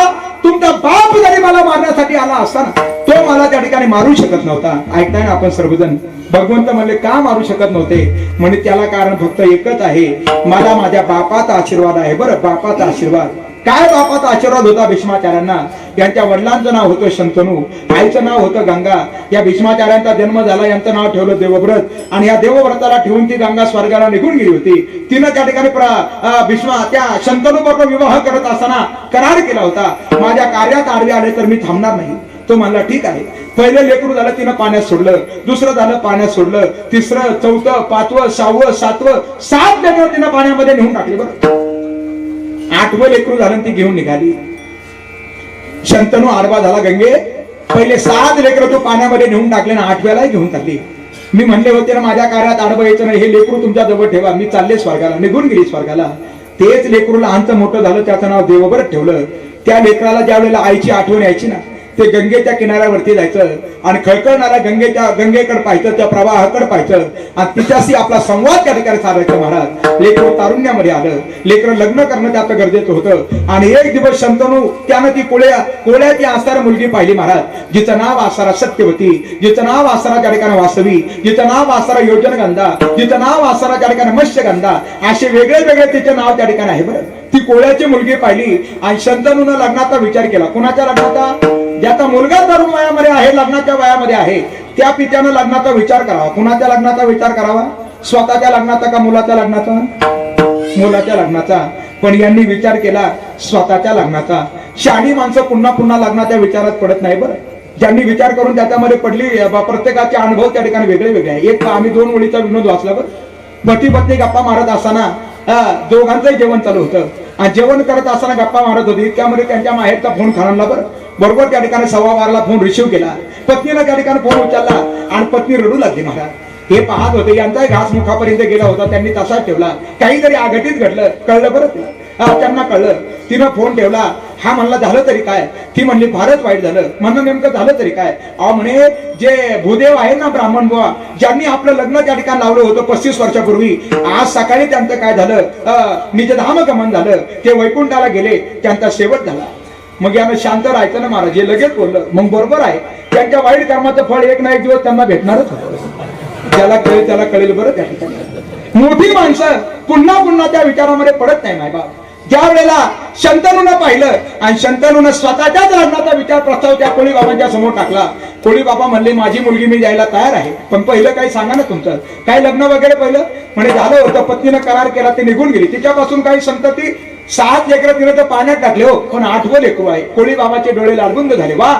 तुमचा बाप जरी मला मारण्यासाठी आला असताना तो मला त्या ठिकाणी मारू शकत नव्हता. ऐकताय ना आपण सर्वजण. भगवंत म्हणले का मारू शकत नव्हते. म्हणजे त्याला कारण फक्त एकच आहे, मला माझ्या बापाचा आशीर्वाद आहे. बरं बापाचा आशीर्वाद. काय बापाचा आशीर्वाद होता भीष्माचार्यांना. यांच्या वडिलांचं नाव होतं शंतनू, आईचं नाव होतं गंगा. या भीष्माचार्यांचा जन्म झाला, यांचं नाव ठेवलं देवव्रत. आणि या देवव्रताला ठेवून ती गंगा स्वर्गाला निघून गेली होती. तिनं त्या ठिकाणी त्या शंतनू बरोबर विवाह करत असताना करार केला होता माझ्या कार्यात आडवे आले तर मी थांबणार नाही. तो म्हणला ठीक आहे. पहिलं लेकरू झालं तिनं पाण्यात सोडलं, दुसरं झालं पाण्यात सोडलं, तिसरं, चौथं, 5वं, 6वं, 7वं 7 लेकरं तिनं पाण्यामध्ये नेऊन टाकले. बरं 8वं लेकरू झालं ती घेऊन निघाली. शंतनू आडवा झाला गंगे. पहिले 7 लेकरं तो पाण्यामध्ये नेऊन टाकले ना 8व्याला घेऊन टाकली. मी म्हणले होते ना माझ्या कार्यात आडवं यायचं नाही, हे लेकरू तुमच्या जवळ ठेवा. मी चालले स्वर्गाला. निघून गेली स्वर्गाला. तेच लेकरू लहानचं मोठं झालं, त्याचं नाव देवव्रत ठेवलं. त्या लेकराला ज्या वेळेला आईची आठवण यायची ना ते गंगेच्या किनाऱ्यावरती जायचं आणि खळखळणाऱ्या गंगेकडे पाहायचं, त्या प्रवाहाकडे पाहायचं आणि तिच्याशी आपला संवाद त्या ठिकाणी साधायचं. महाराज लेकरं तारुण्यामध्ये आलं. लेकरं लग्न करणं त्याचं गरजेचं होतं. आणि एक दिवस शंतनू त्यानं ती कोळ्याची आसार मुलगी पाहिली महाराज. जिचं नाव आसारा सत्यवती, जिचं नाव आसारा त्या ठिकाणी वासवी, जिचं नाव आसारा योजनगंधा, जिचं नाव आसारा त्या ठिकाणी मत्स्यगंधा, असे वेगळे वेगळे तिचे नाव त्या ठिकाणी आहे. बरं ती कोळ्याची मुलगी पाहिली आणि शंतनूनं लग्नाचा विचार केला. कुणाच्या लग्नाचा? ज्याचा मुलगा तरुण वयामध्ये आहे, लग्नाच्या वयामध्ये आहे, त्या पित्यानं लग्नाचा विचार करावा. कुणाच्या लग्नाचा विचार करावा? स्वतःच्या लग्नाचा का मुलाच्या लग्नाचा? मुलाच्या लग्नाचा. पण यांनी विचार केला स्वतःच्या लग्नाचा. शहाणी माणसं पुन्हा पुन्हा लग्नाच्या विचारात पडत नाही. बरं ज्यांनी विचार करून त्याच्यामध्ये पडली, प्रत्येकाचे अनुभव त्या ठिकाणी वेगळे वेगळे आहे. एक आम्ही 2 ओळीचा विनोद वाचला. बरं पती पत्नी गप्पा मारत असताना दोघांचंही जेवण चालू होतं आणि जेवण करत असताना गप्पा मारत होती. त्यामध्ये त्यांच्या माहेरचा फोन खणला. बरं बरोबर त्या ठिकाणी 12:15 फोन रिसिव्ह केला. पत्नीला त्या ठिकाणी फोन उचलला आणि पत्नी रडू लागली. महाराज हे पाहत होते, यांचाही घास मुखापर्यंत गेला होता, त्यांनी तसाच ठेवला. काहीतरी आघटित घडलं, कळलं बरं त्यांना कळलं. तिनं फोन ठेवला. हा म्हणला झालं तरी काय? ती म्हणली फारच वाईट झालं. म्हणलं नेमकं झालं तरी काय? म्हणे जे भूदेव आहे ना ब्राह्मण बुवा, ज्यांनी आपलं लग्न त्या ठिकाणी लावलं होतं 35 वर्षापूर्वी, आज सकाळी त्यांचं काय झालं, निजधाम गमन झालं. ते वैकुंठाला गेले, त्यांचा शेवट झाला. मग यानं शांत राहायचं ना महाराज. हे लगेच बोललं मग बरोबर आहे, त्यांच्या वाईट कर्माचं फळ एक ना एक दिवस त्यांना भेटणारच होतं. ज्याला कळेल त्याला कळेल. बरं त्या ठिकाणी मोठी माणसं पुन्हा पुन्हा त्या विचारामध्ये पडत नाही. माय बाप ज्या वेळेला शंतनूनं पाहिलं आणि शंतनूनं स्वतःच्याच लग्नाचा विचार प्रस्ताव त्या कोळी बाबांच्या समोर टाकला. कोळी बाबा म्हणले माझी मुलगी मी द्यायला तयार आहे, पण पहिलं काही सांगा ना तुमचं काय लग्न वगैरे. पहिलं म्हणे झालं होतं, पत्नीनं करार केला, ती निघून गेली. तिच्यापासून काही संतती 7 लेकरं तिने तर पाण्यात टाकले हो, पण 8वं लेकरू आहे. कोळी बाबाचे डोळे लालबुंद झाले. वा,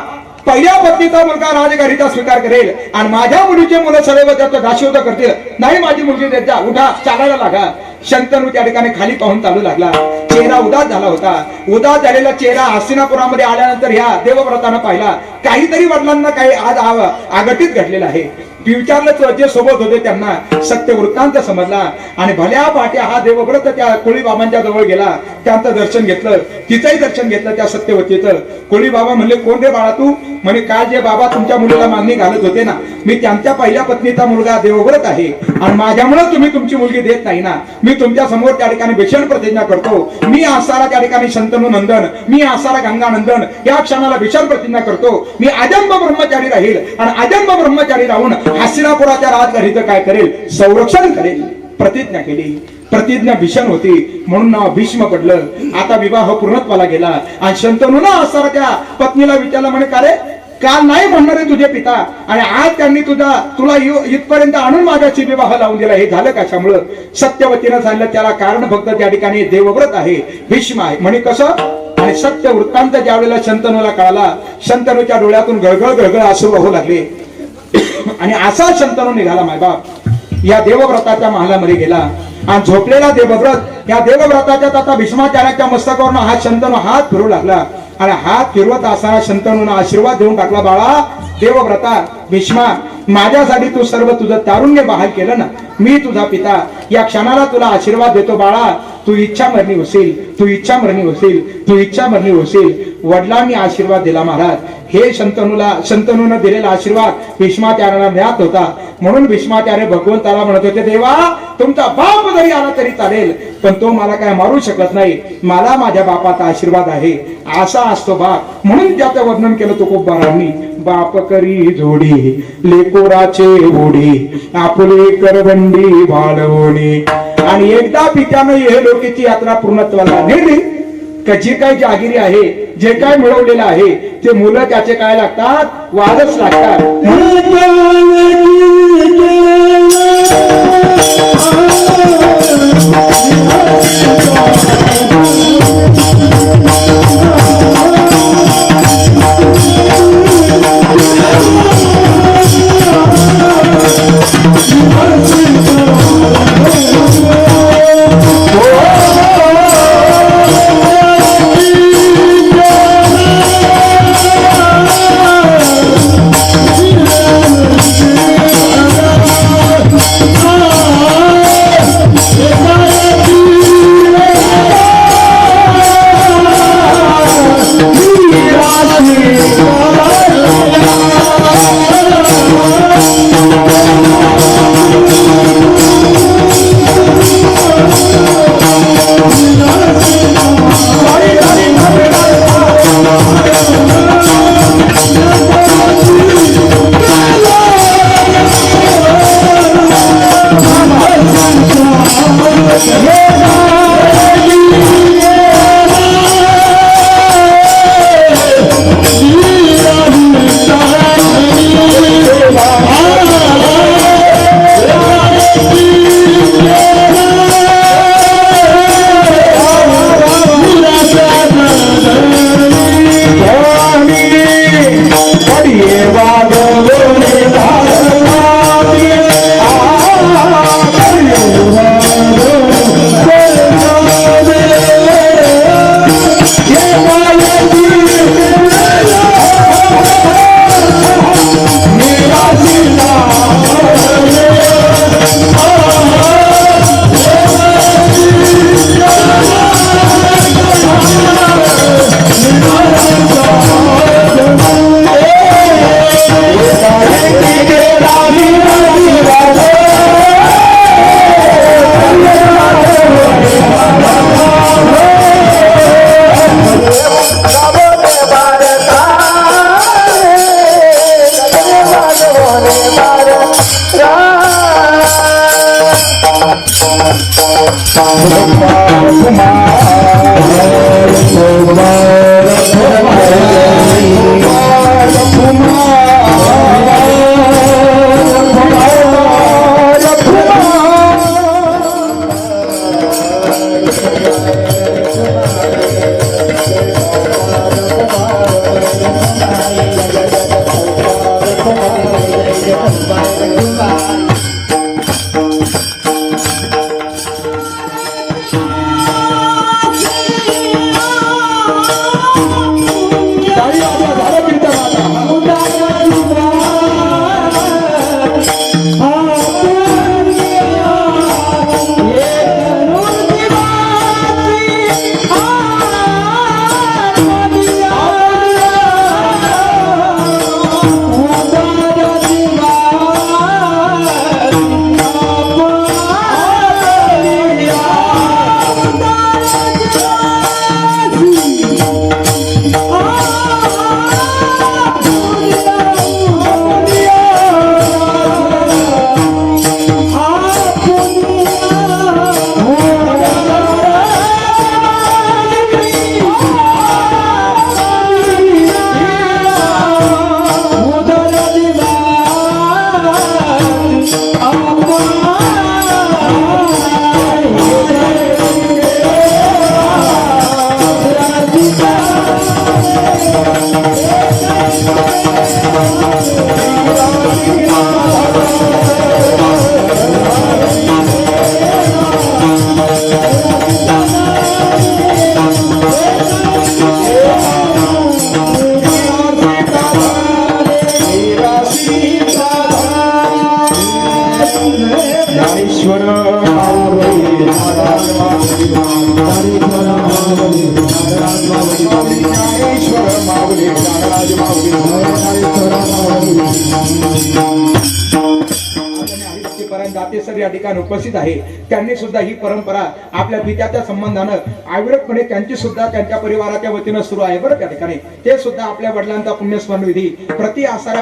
पहिल्या पत्नीचा मुलगा राजगाडीचा स्वीकार करेल आणि माझ्या मुलीचे मुलं सर्व त्याचं दाशिवत करतील. नाही, माझी मुलगी देत जा, उठा, चालायला लागा. शंतनू त्या ठिकाणी खाली पाहून चालू लागला. चेहरा उदास झाला होता. उदास झालेला चेहरा हस्तिनापुरामध्ये आल्यानंतर ह्या देवव्रतानं पाहिला. काहीतरी वडिलांना काही आज आगटीत घडलेलं आहे. विचारलं, जे सोबत होते त्यांना सत्य वृत्तांत समजला आणि भल्या पाट्या हा देवव्रत त्या कोळी बाबांच्या जवळ गेला. त्यांचं दर्शन घेतलं, तिचंही दर्शन घेतलं त्या सत्यवतीचं. कोळी बाबा म्हणले, कोण रे बाळा तू? म्हणे, काय जे बाबा तुमच्या मुलीला मागणी घालत होते ना, मी त्यांच्या पहिल्या पत्नीचा मुलगा देवव्रत आहे आणि माझ्यामुळे तुम्ही तुमची मुलगी देत नाही ना. मी तुमच्या समोर त्या ठिकाणी भीषण प्रतिज्ञा करतो. मी आसारा त्या ठिकाणी शंतनू नंदन, मी आसारा गंगानंदन या क्षणाला भीषण प्रतिज्ञा करतो. मी अजन्म ब्रह्मचारी राहील आणि अजन्म ब्रह्मचारी राहून हस्तिनापुराच्या राजगाडीचं काय करेल? संरक्षण करेल. प्रतिज्ञा केली. प्रतिज्ञा भीषण होती म्हणून नाव भीष्म पडलं. आता विवाह पूर्णत्वाला गेला आणि शंतनून आसारा त्या पत्नीला विचारलं, म्हणे, का रे, काल नाही म्हणणारे तुझे पिता आणि आज त्यांनी तुला इथपर्यंत आणून माझ्याशी विवाह लावून दिला, हे झालं कशामुळं? सत्यवतीनं सांगितलं, त्याला कारण फक्त त्या ठिकाणी देवव्रत आहे, भीष्म आहे. म्हणे, कसं? आणि सत्य वृत्तांत ज्या वेळेला शंतनूला कळाला, शंतनूच्या डोळ्यातून गळगळ गळगळ अश्रू वाहू लागले आणि असा शंतनू निघाला मायबाप या देवव्रताच्या महालामध्ये गेला आणि झोपलेला देवव्रत या देवव्रताच्या आता भीष्माचार्याच्या मस्तकावरून हा शंतनू हात फिरू लागला आणि हात फिरवत असताना शंतनूनं आशीर्वाद देऊन टाकला, बाळा देवव्रता, भीष्मा, माझ्यासाठी तू सर्व तुझं तारुण्य बहाल केलं ना, मी तुझा पिता या क्षणाला तुला आशीर्वाद देतो. बाळा, तू इच्छा मरणी होशील, तू इच्छा मरणी होशील, तू इच्छा मरणी होशील. वडिलांनी आशीर्वाद दिला महाराज. हे शंतनूनं दिलेला आशीर्वाद भीष्माचार्याला ज्ञात होता. म्हणून भीष्माचार्य भगवंताला म्हणत होते, देवा, तुमचा बाप जरी आला तरी चालेल, पण तो मला काय मारू शकत नाही. मला माझ्या बापाचा आशीर्वाद आहे. असा असतो बाप. म्हणून त्याचं वर्णन केलं तुकोबारांनी. बाप करी जोडी लेकोराचे ओढी आपले करवंडी वाळवणे. आणि एकदा पित्यानं हे लोकेची यात्रा पूर्णत्वाला नेली का जी काही जागिरी आहे, जे काय मिळवलेलं आहे, ते मुलं त्याचे काय लागतात? वादच लागतात. Thank you. दाते सर या ठिकाणी उपस्थित आहे. त्यांनी सुद्धा ही परंपरा आपल्या पित्याच्या संबंधानं अविरतपणे त्यांची सुद्धा त्यांच्या परिवाराच्या वतीनं सुरू आहे बरं. त्या ठिकाणी ते सुद्धा आपल्या वडिलांचा पुण्यस्मरण विधी प्रति आसारा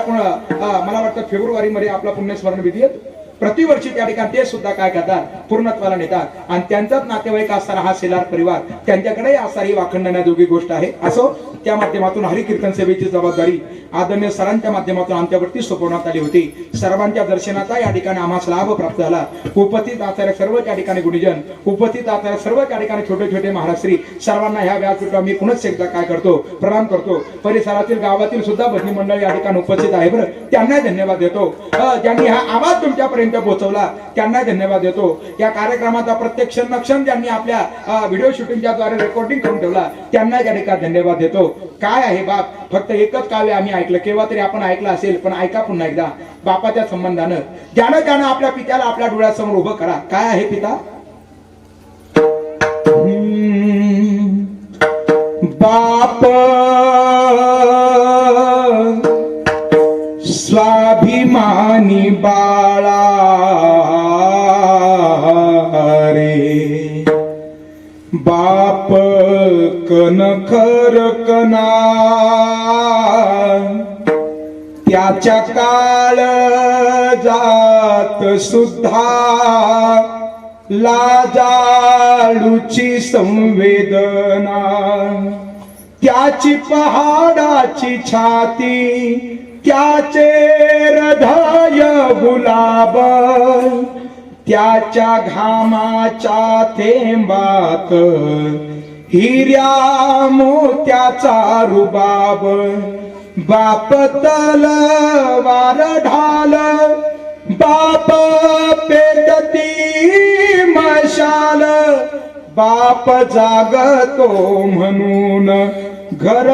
मला वाटतं फेब्रुवारी मध्ये आपला पुण्यस्मरण विधी येतो प्रतिवर्षी. त्या ठिकाणी ते सुद्धा काय करतात पूर्णत्वाला नेतात आणि त्यांचाच नातेवाईक असणारा हा शेलार परिवार त्यांच्याकडे आसारी वाखणण्याजोगी गोष्ट आहे. असो त्या माध्यमातून हरिकीर्तन सेवेची जबाबदारी आदरणीय सरांच्या माध्यमातून आमच्यावरती सोपवण्यात आली होती. सर्वांच्या दर्शनाचा या ठिकाणी आम्हाला लाभ प्राप्त झाला. उपस्थित असणाऱ्या सर्व त्या ठिकाणी गुणीजन, उपस्थित असणाऱ्या सर्व त्या ठिकाणी छोटे छोटे महाराष्ट्री सर्वांना ह्या व्यासपीठावर मी पुनश्च एकदा काय करतो प्रणाम करतो. परिसरातील गावातील सुद्धा भजनी मंडळ या ठिकाणी उपस्थित आहे बरं. त्यांना धन्यवाद देतो. ज्यांनी हा आवाज तुमच्यापर्यंत पोहोचवला त्यांना धन्यवाद देतो. या कार्यक्रमाचा प्रत्येक क्षण ज्यांनी आपल्या व्हिडिओ शूटिंगच्या द्वारे रेकॉर्डिंग करून ठेवला त्यांना या ठिकाणी धन्यवाद देतो. काय आहे बाप, फक्त एकच काव्य आम्ही ऐकलं, केव्हा तरी आपण ऐकलं असेल पण ऐका पुन्हा एकदा. बापाच्या संबंधानं ज्यानं आपल्या पित्याला आपल्या डोळ्यासमोर उभं करा. काय आहे पिता? बाप स्वाभिमानी बाळा रे, बाप कणखर कणा त्याच्या काळ जात सुद्धा लाजाळूची संवेदना, त्याची पहाडाची छाती त्याचे हृदय गुलाब, त्याच्या घामाच्या थेंबात हिऱ्या मोत्याचा रुबाब. बाप तलवार ढाल, बाप पेटती मशाल, बाप जागतो म्हणून घर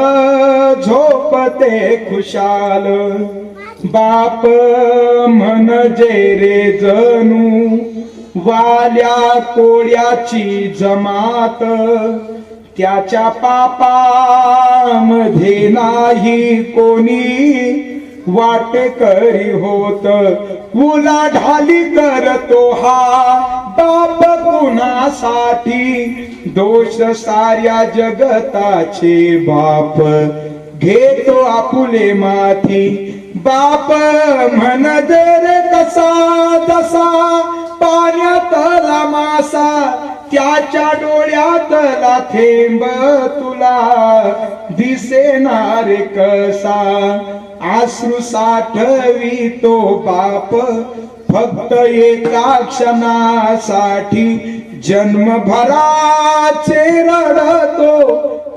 झोपते खुशाल. बाप म्हणजे रे जणू वाल्या कोळ्याची जमात, त्याच्या पापामध्ये नाही कोणी वाटेकरी होत. उलाढाली करतो हा बाप कुणासाठी, दोष साऱ्या जगताचे बाप घेतो आपुले माथी. बाप म्हणजे रे कसा जसा पाण्यातला मासा, त्याच्या डोळ्यातला थेंब तुला दिसेनारे कसा. आश्रू साठवी तो बाप फक्त एका क्षणासाठी, जन्मभराचे रडतो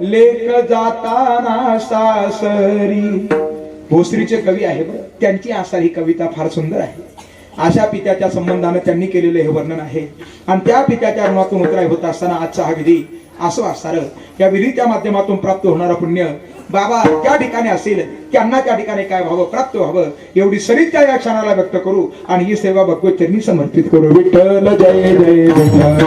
लेक जाताना सासरी. भोसरीचे कवी आहे बरं, त्यांची आसार ही कविता फार सुंदर आहे. अशा पित्याच्या संबंधाने त्यांनी केलेले हे वर्णन आहे. आणि त्या पित्याच्या ऋणातून उतराय होत असताना आजचा हा विधी असं असणार. या विधीच्या माध्यमातून प्राप्त होणारं पुण्य बाबा त्या ठिकाणी असेल त्यांना त्या ठिकाणी काय व्हावं, प्राप्त व्हावं एवढी सरिता या क्षणाला व्यक्त करू आणि ही सेवा भगवत चरणी समर्पित करू. विठ्ठल जय जय विठ्ठल.